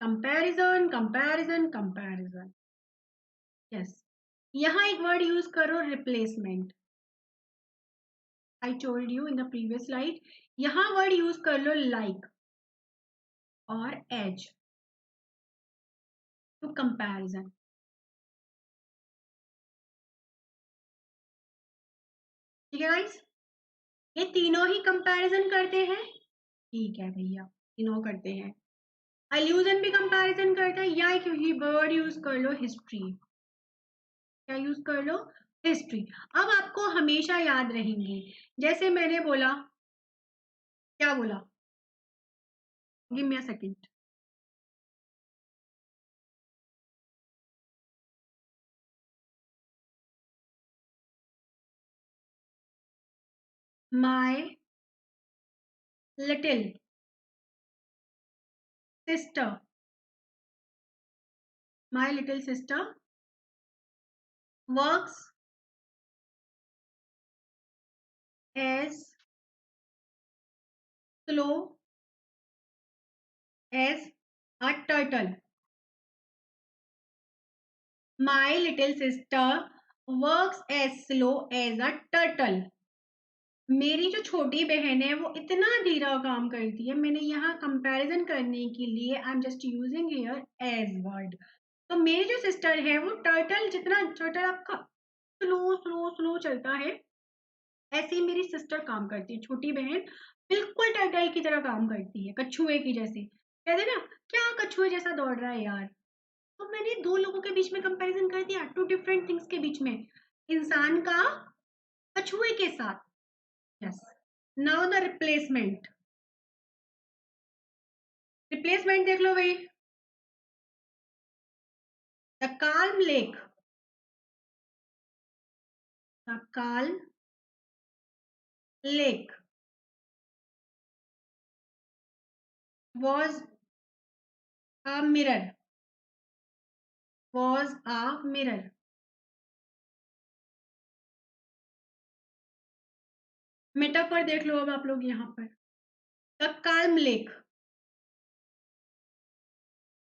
comparison comparison comparison. Yes, यहाँ एक वर्ड यूज करो, replacement. I told you in the previous slide. यहाँ वर्ड यूज कर लो लाइक और एज टू कंपैरिजन। ठीक है गाइस? ये तीनों ही कंपैरिजन करते हैं। ठीक है भैया, तीनों करते हैं। अल्यूजन भी कंपैरिजन करता है। या एक वर्ड यूज कर लो, हिस्ट्री। क्या यूज कर लो? हिस्ट्री। अब आपको हमेशा याद रहेंगे, जैसे मैंने बोला, क्या बोला? Give me a second. My little sister, my little sister works as slow as a turtle. My little sister works as slow as a turtle. मेरी जो छोटी बहन है वो इतना धीरा काम करती है। मैंने यहाँ कंपैरिजन करने के लिए I am just using here as word. तो मेरी जो सिस्टर है वो टर्टल जितना, टर्टल आपका स्लो स्लो स्लो चलता है, ऐसे ही मेरी सिस्टर काम करती है। छोटी बहन बिल्कुल टर्टल की तरह काम करती है, कछुए की जैसे। कहते ना, क्या कछुए जैसा दौड़ रहा है यार। तो मैंने दो लोगों के बीच में कंपैरिजन कर दिया, टू डिफरेंट थिंग्स के बीच में, इंसान का कछुए के साथ। Yes, now the replacement. Replacement देख लो भाई। The calm lake, the calm lake was a mirror, was a mirror। Metaphor देख लो अब आप लोग यहाँ पर। The calm lake,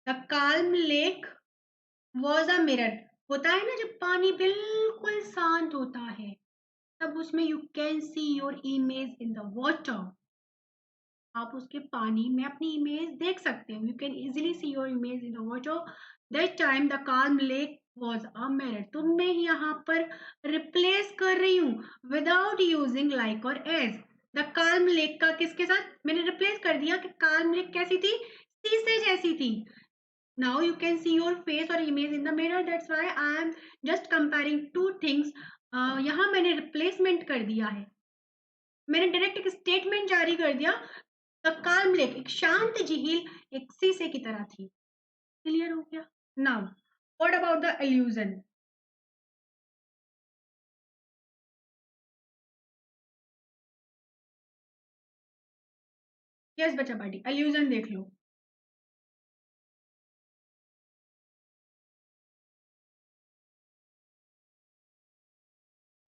the calm lake was a mirror. होता है ना जब पानी बिल्कुल शांत होता है, तब उसमें you can see your image in the water. आप उसके पानी में अपनी इमेज देख सकते हो। You can easily see your image in the water. That time the calm lake was a mirror. तो मैं यहाँ पर रिप्लेस कर रही हूँ विदाउट यूजिंग लाइक और एज। द काल्म लेक का किसके साथ मैंने रिप्लेस कर दिया कि काल्म लेक कैसी थी? शीशे जैसी थी। Now you can see your face or image in the mirror. That's why I am just comparing two things. यहाँ मैंने रिप्लेसमेंट कर दिया है, मैंने डायरेक्ट एक स्टेटमेंट जारी कर दिया। द काम लेक, एक शांत झील एक शीशे की तरह थी। क्लियर हो गया? Now what about the illusion? Yes बच्चा पार्टी, इल्यूजन देख लो।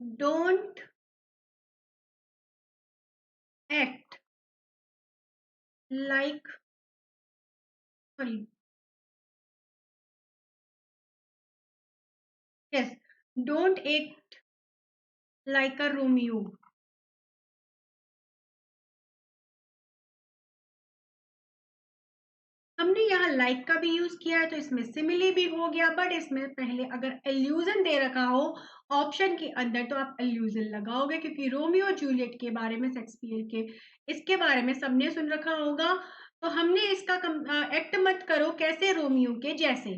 Don't act like, sorry, yes, don't act like a Romeo. हमने यहाँ लाइक का भी यूज किया है तो इसमें सिमिली भी हो गया, बट इसमें पहले अगर एल्यूजन दे रखा हो ऑप्शन के अंदर तो आप एल्यूजन लगाओगे, क्योंकि रोमियो जूलियट के बारे में, शेक्सपियर के, इसके बारे में सबने सुन रखा होगा। तो हमने इसका एक्ट मत करो कैसे, रोमियो के जैसे,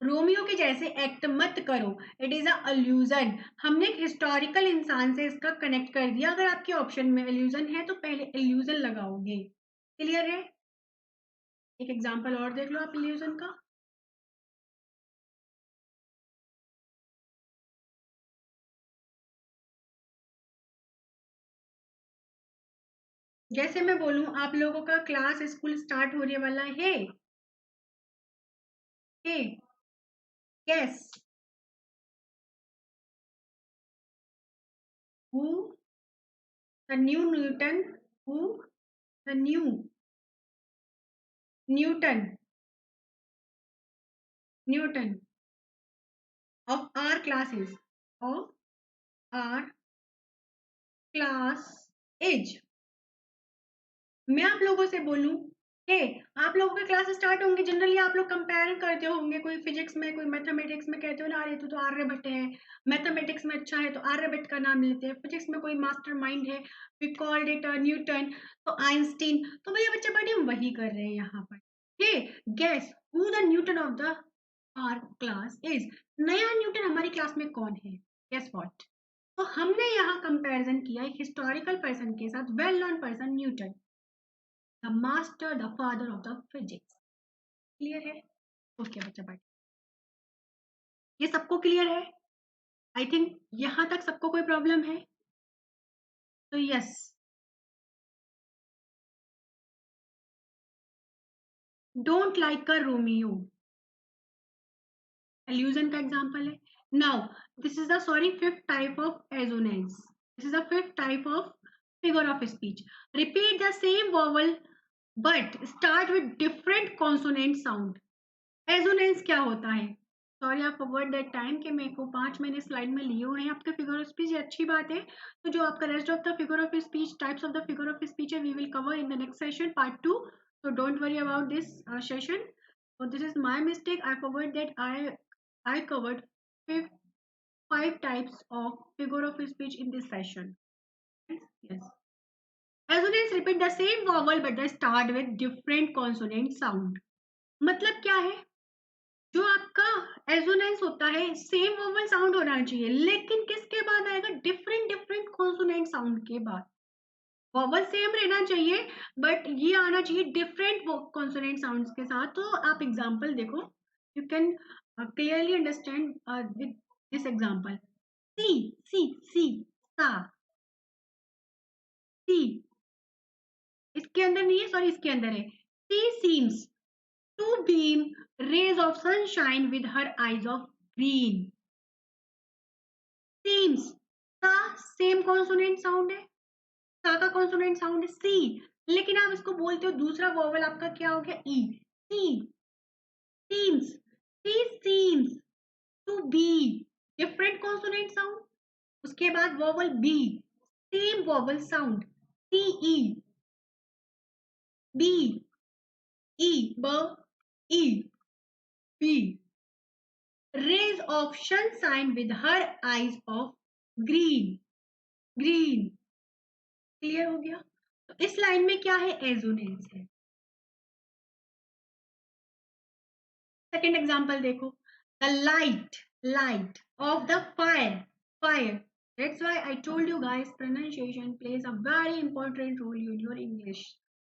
रोमियो के जैसे एक्ट मत करो, इट इज अल्यूजन। हमने एक हिस्टोरिकल इंसान से इसका कनेक्ट कर दिया। अगर आपके ऑप्शन में एल्यूजन है तो पहले एल्यूजन लगाओगे। क्लियर है? एक एग्जांपल और देख लो आप इल्यूजन का। जैसे मैं बोलूं आप लोगों का क्लास स्कूल स्टार्ट होने वाला है, yes, who the new Newton, who the new Newton, Newton of our classes, of our classes. मैं आप लोगों से बोलूं हे, आप लोगों के क्लास स्टार्ट होंगे, जनरली आप लोग कंपेयर करते होंगे, कोई फिजिक्स में कोई मैथमेटिक्स में कहते हो ना, अरे तू तो आर्यभट्ट है, मैथमेटिक्स में अच्छा है तो आर्यभट्ट का नाम लेते हैं, फिजिक्स में कोई मास्टर माइंड है, वी कॉल्ड इट न्यूटन, तो आइंस्टीन। तो भैया बच्चा पार्टी हम वही कर रहे हैं यहाँ पर। Hey, guess who the Newton of the our class is. नया न्यूटन हमारी क्लास में कौन है? Guess what? तो हमने यहाँ कंपैरिजन किया एक हिस्टोरिकल पर्सन के साथ, well known person Newton, the master, the father of the physics. Clear है? ओके बच्चा बाय। ये सबको क्लियर है? आई थिंक यहां तक सबको कोई प्रॉब्लम है? तो yes, don't like a Romeo allusion का एग्जांपल है। Now this is the sorry fifth type of assonance, this is the fifth type of figure of speech. Repeat the same vowel but start with different consonant sound. Assonance क्या होता है? Sorry आप forward that time कि मेरे को 5 महीने slide में लिए हुए हैं आपके फिगर ऑफ स्पीच, ये अच्छी बात है। तो जो आपका rest of the figure of speech, types of the figure of speech है, we will cover in the next session part 2। So don't worry about this session. So this is my mistake. I forgot that I covered five, 5 types of figure of speech in this session. Yes. Assonance repeat the same vowel but they start with different consonant sound. मतलब क्या है? जो आपका assonance होता है same vowel sound होना चाहिए, लेकिन किसके बाद आएगा? डिफरेंट डिफरेंट कॉन्सोनेंट साउंड के बाद। वोवल सेम रहना चाहिए बट ये आना चाहिए डिफरेंट कॉन्सोनेंट साउंड्स के साथ। तो आप एग्जांपल देखो, you can clearly understand with this example. See, see, see, सा, सी, इसके अंदर नहीं है, सॉरी इसके अंदर है। सी seems to beam rays of sunshine with her eyes of green. Seems सा सेम कॉन्सोनेंट साउंड है, सा का कॉन्सोनेंट साउंड है सी, लेकिन आप इसको बोलते हो दूसरा वोवल आपका क्या हो गया? E. See seems, see seems to be, different consonant sound. उसके बाद वोवल बी, same vowel sound, C E, B, E, ब, E, B, rays of sunshine with her eyes of green, green। Clear हो गया? तो इस लाइन में क्या है? एजोनेंस है। सेकंड एग्जांपल देखो, the light of the fire. That's why I told you guys pronunciation plays a very important role in your English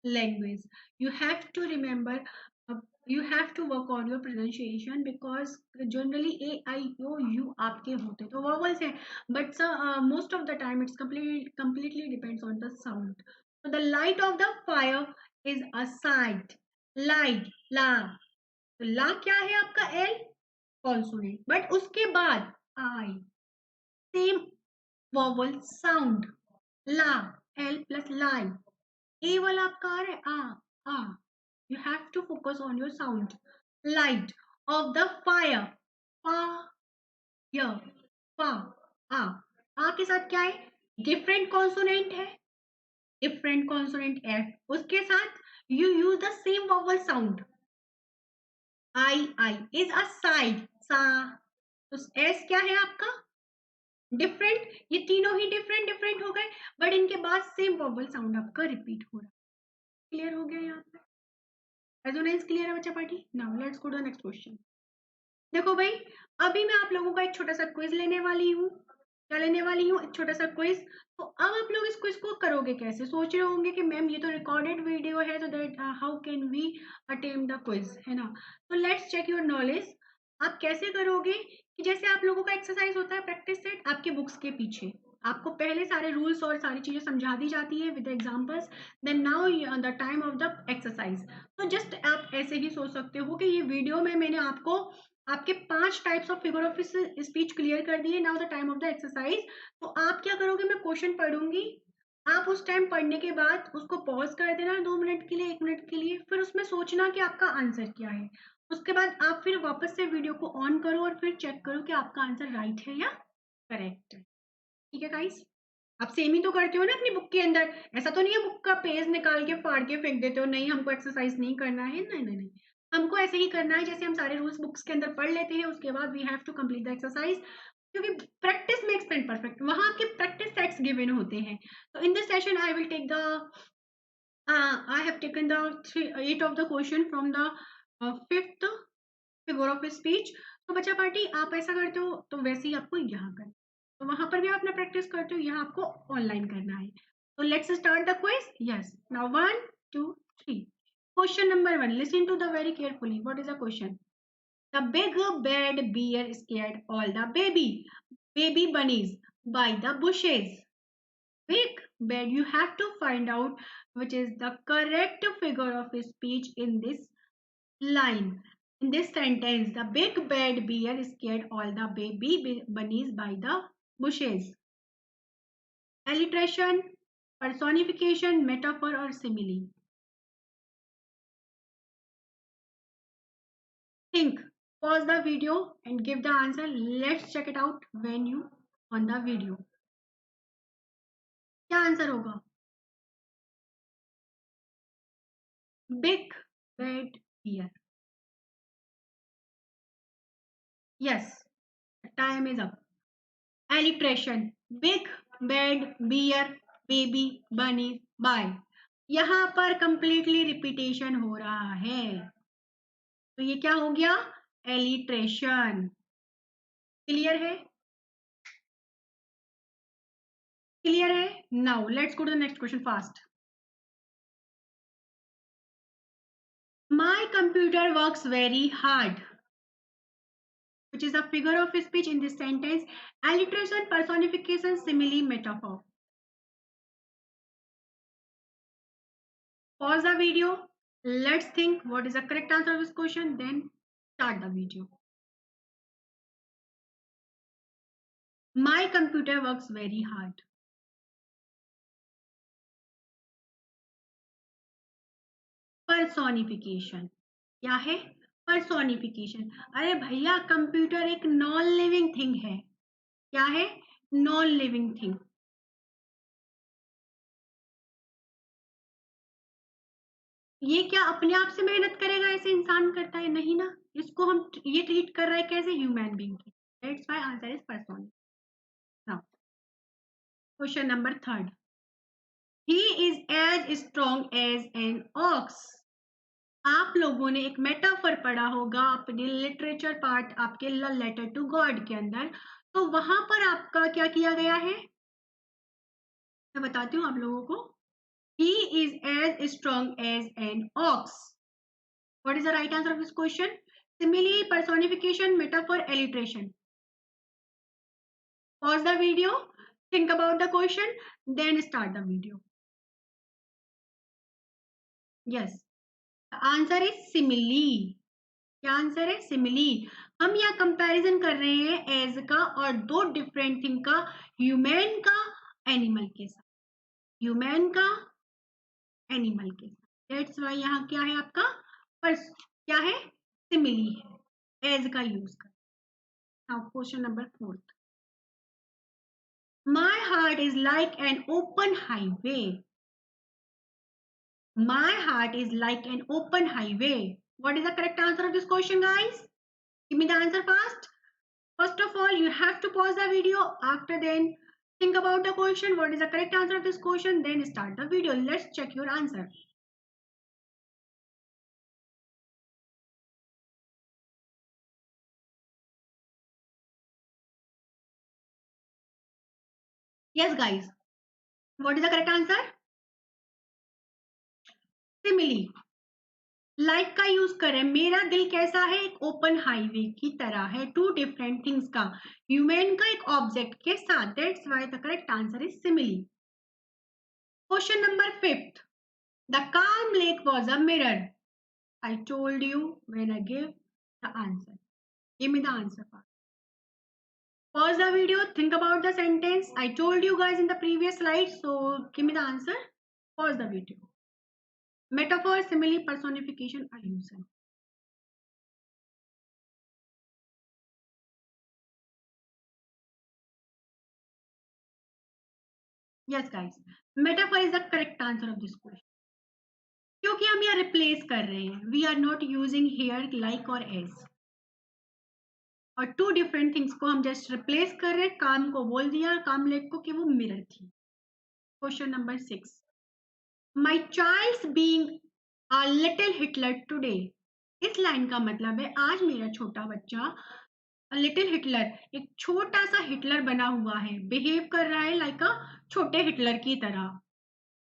language. You have to remember, uh, you have to work on your pronunciation because generally A, I, O, U आपके होते तो vowels है, but most of the time it's completely depends on the sound. So the light of the fire is a sight. Light, la. तो ला क्या है आपका? L consonant, but उसके बाद आई, सेम वॉवल साउंड, ला, एल प्लस लाई. A वाला आपका आ रहा है आ. You have to focus on your sound. Light of the fire, फा, य, फा, आ के साथ क्या है? डिफरेंट कॉन्सोनेंट है, डिफरेंट कॉन्सोनेंट एफ, उसके साथ you use the same vowel sound. I is a side, सा. तो एस क्या है आपका? डिफरेंट. ये तीनों ही डिफरेंट डिफरेंट हो गए, बट इनके बाद सेम वॉवल साउंड आपका रिपीट हो रहा है. क्लियर हो गया यहाँ पे? रेजोनेंस क्लियर है बच्चा party? Now let's go to the next question. देखो भाई, अभी मैं आप लोगों का एक छोटा सा क्विज लेने वाली हूँ. क्या लेने वाली हूँ? एक छोटा सा क्विज. तो अब आप लोग इस क्विज को करोगे कैसे? सोच रहे होंगे कि मैम ये तो रिकॉर्डेड वीडियो है, तो that how can we attempt the quiz, है ना? तो लेट्स चेक योर नॉलेज. आप कैसे करोगे कि जैसे आप लोगों का एक्सरसाइज होता है प्रैक्टिस सेट आपके बुक्स के पीछे, आपको पहले सारे रूल्स और सारी चीजें समझा दी जाती है with examples, then now the time of the exercise. तो जस्ट आप ऐसे ही सोच सकते हो कि ये वीडियो में मैंने आपको आपके 5 types of figure of speech clear कर दिए. Now the time of the exercise. तो आप क्या करोगे? मैं क्वेश्चन पढ़ूंगी, आप उस टाइम पढ़ने के बाद उसको पॉज कर देना 2 मिनट के लिए, 1 मिनट के लिए, फिर उसमें सोचना कि आपका आंसर क्या है. उसके बाद आप फिर वापस से वीडियो को ऑन करो और फिर चेक करो कि आपका आंसर राइट है या करेक्ट है. ठीक है गाइस? आप सेम ही तो करते हो ना अपनी बुक के अंदर. ऐसा तो नहीं है बुक का पेज निकाल के फाड़ के फेंक देते हो, नहीं हमको एक्सरसाइज नहीं करना है. नहीं नहीं नहीं, हमको ऐसे ही करना है जैसे हम सारे रूल्स बुक्स के अंदर पढ़ लेते हैं, उसके बाद we have to complete the exercise. क्योंकि प्रैक्टिस मेक्स पेन परफेक्ट, वहां आपके प्रैक्टिस सेट्स गिवन होते हैं. तो in this session I will take the I have taken the 8 of the question from the 5th figure of speech. तो बच्चा party आप ऐसा करते हो तो वैसे ही आपको यहाँ करना, तो वहां पर भी आप अपना प्रैक्टिस करते हो, यहाँ आपको ऑनलाइन करना है. तो let's start the quiz. Yes, now 1 2 3. Question number 1, listen to the very carefully. What is the question? The big bad bear scared all the baby bunnies by the bushes. Big bad, you have to find out which is the correct figure of speech in this line. In this sentence, the big bad bear scared all the baby bunnies by the bushes. Alliteration, personification, metaphor or simile. Think, pause the video and give the answer. Let's check it out when you on the video. क्या answer होगा? Big bad bear. Yes, time is up. Alliteration, big bad bear baby bunny by. यहाँ पर completely repetition हो रहा है, तो ये क्या हो गया? एलिट्रेशन. क्लियर है? क्लियर है? Now let's go to the next question fast. My computer works very hard, which is a figure of speech in this sentence. Alliteration, personification, simile, metaphor. Pause the video. Let's think what is the correct answer of this question, then start the video. My computer works very hard. Personification. क्या है? Personification. अरे भैया, computer एक non living thing है. क्या है? Non living thing. ये क्या अपने आप से मेहनत करेगा ऐसे इंसान करता है? नहीं ना. इसको हम ये ट्रीट कर रहा है कैसे? ह्यूमन बीइंग की. That's why answer is person. Now question number 3. He is as strong as an ox. आप लोगों ने एक मेटाफर पढ़ा होगा अपने लिटरेचर पार्ट, आपके लेटर टू गॉड के अंदर, तो वहां पर आपका क्या किया गया है, मैं बताती हूँ आप लोगों को। He is as strong as an ox. What is the right answer of this question? Simile, personification, metaphor, alliteration. Pause the video, think about the question, then start the video. Yes, the answer is simile. क्या answer है? Simile. हम यहाँ comparison कर रहे हैं as का और दो डिफरेंट थिंग का, ह्यूमन का एनिमल के साथ, ह्यूमन का एनिमल के साथ। दैट्स वाई यहाँ क्या है आपका, पर क्या है, सिमिली है, एज का यूज कर। Now question number 4। My heart is like an open highway. My heart is like an open highway. What is the correct answer of this question, guys? Give me the answer fast. First of all, you have to pause the video. After then, think about the question. What is the correct answer of this question? Then start the video. Let's check your answer. Yes, guys. What is the correct answer? Simile. Like का use करें, मेरा दिल कैसा है, एक open highway की तरह है, टू डिफरेंट थिंग्स का, ह्यूमन का एक ऑब्जेक्ट के साथ। That's why the correct answer is simile. Question number 5। The calm lake was a mirror. I told you when I gave the answer. Give me the answer part. Pause the video, think about the sentence. I told you guys in the previous slide, so give me the answer. Pause the video. Metaphor, simile, personification, allusion. Yes, guys. Metaphor is the correct answer of this question. क्योंकि हम यहाँ replace कर रहे हैं, we are not using here like और as, और two different things को हम जस्ट रिप्लेस कर रहे हैं। काम को बोल दिया, काम लेक को, कि वो मिरर थी। Question number 6। My child's being a little Hitler today. इस लाइन का मतलब है आज मेरा छोटा बच्चा लिटिल हिटलर, एक छोटा सा हिटलर बना हुआ है, बिहेव कर रहा है लाइक अ छोटे हिटलर की तरह।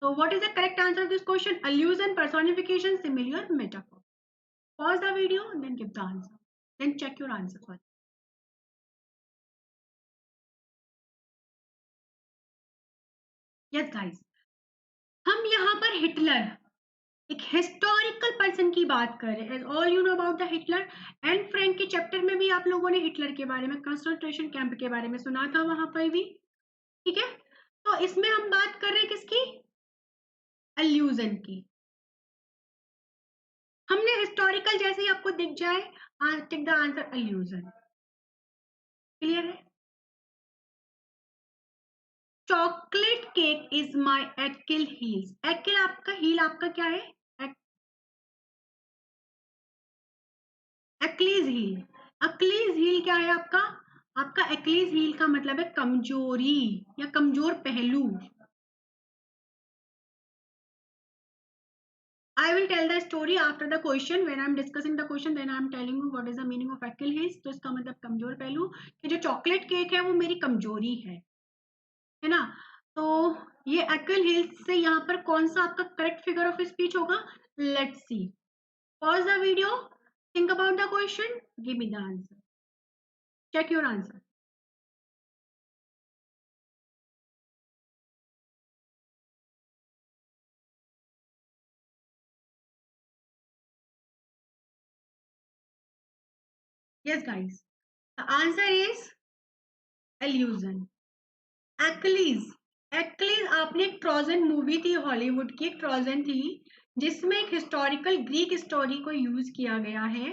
तो what is the correct answer of this question? Allusion, personification, simile और metaphor. Pause the video, then give the answer. Then check your answer. Sorry. Yes, guys. हम यहाँ पर हिटलर, एक हिस्टोरिकल पर्सन की बात कर रहे हैं। All you know about the Hitler. And Frank के चैप्टर में भी आप लोगों ने हिटलर के बारे में, कंसंट्रेशन कैंप के बारे में सुना था वहां पर भी। ठीक है, तो इसमें हम बात कर रहे हैं किसकी? अल्यूजन की। हमने हिस्टोरिकल जैसे ही आपको दिख जाए, take the answer allusion. Clear है? Chocolate cake is my Achilles. एक्ल आपका, हील आपका क्या है? Achilles heal. अक्लीज हील क्या है आपका? आपका एक्लीज हील का मतलब है कमजोरी या कमजोर पहलू। I will tell the story after the question. When I am discussing the question, then I am telling you what is the meaning of Achilles. तो इसका मतलब कमजोर पहलू, कि जो चॉकलेट केक है वो मेरी कमजोरी है ना। तो ये एक्ल हिल्स से यहाँ पर कौन सा आपका करेक्ट फिगर ऑफ स्पीच होगा? Let's see. Pause the video, think about the question, give me the answer, check your answer. Yes, guys. The answer is illusion. Achilles. Achilles, आपने एक ट्रोजन मूवी थी हॉलीवुड की, एक Trojan थी जिसमें एक historical Greek story को use किया गया है,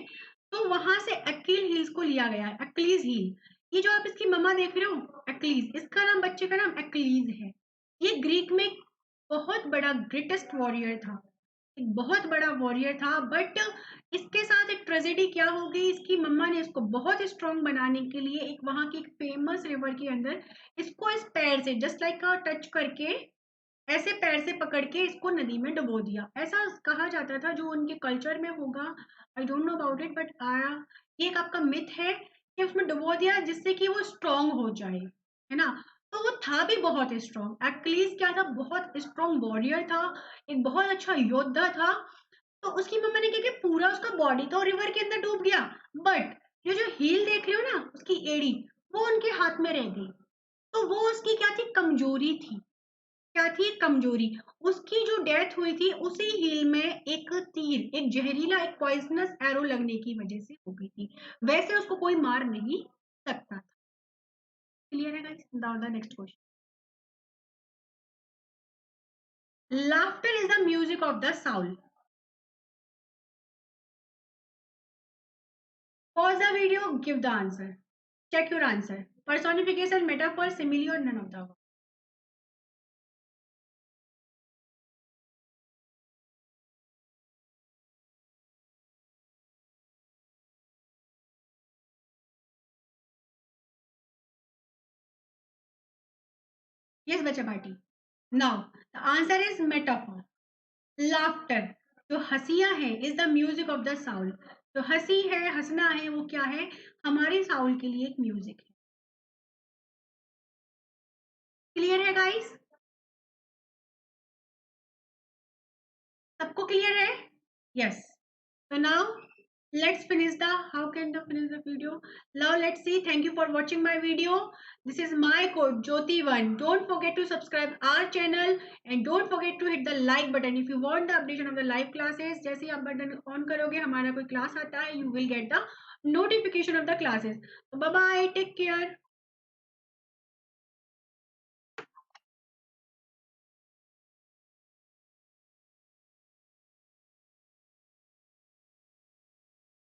तो वहां से अकील हिल्स को लिया गया है, अक्लीज हिल। ये जो आप इसकी मम्मा देख रहे हो अक्लीज, इसका नाम, बच्चे का नाम अक्लीज है। ये ग्रीक में एक बहुत बड़ा ग्रेटेस्ट वॉरियर था, एक बहुत बड़ा वॉरियर था, बट इसके साथ एक ट्रेजेडी क्या हो गई, इसकी मम्मा ने इसको बहुत स्ट्रांग बनाने के लिए एक वहां की एक फेमस रिवर के अंदर इसको इस पैर से जस्ट लाइक टच करके ऐसे पैर से पकड़ के इसको नदी में डुबो दिया। ऐसा कहा जाता था, जो उनके कल्चर में होगा, I don't know about it, but आया ये एक आपका मिथ है कि उसमें डुबो दिया जिससे कि वो स्ट्रांग हो जाए, है ना। तो वो था भी बहुत स्ट्रांग, एक्चुअली क्या था, बहुत स्ट्रांग वॉरियर था, एक बहुत अच्छा योद्धा था। तो उसकी मम्मा ने क्या किया, पूरा उसका बॉडी तो रिवर के अंदर डूब गया, बट ये जो हील देख रहे हो ना, उसकी एड़ी, वो उनके हाथ में रह गई। तो वो उसकी क्या थी, कमजोरी थी। क्या थी, कमजोरी। उसकी जो डेथ हुई थी उसी हील में एक तीर, एक जहरीला, एक पॉइजनस एरो लगने की वजह से हो गई थी। वैसे उसको कोई मार नहीं सकता था। क्लियर है guys? Now the next question. Laughter is the music of the Saul. Pause the video, give the answer, check your answer. Personification, metaphor, simile, or none of the above. Yes, बच्चा party. Now, the answer is metaphor. Laughter, जो हंसियां है, is the music of the soul. तो हंसी है, हंसना है, वो क्या है, हमारे साउल के लिए एक म्यूजिक है। क्लियर है गाइस? सबको क्लियर है? Yes. So now let's finish the, how can the finish the video. Now let's see. Thank you for watching my video. This is my code Jyoti1. Don't forget to subscribe our channel and don't forget to hit the like button if you want the updation of the live classes. जैसे ही आप button on करोगे, हमारा कोई class आता है, you will get the notification of the classes. So bye bye, take care.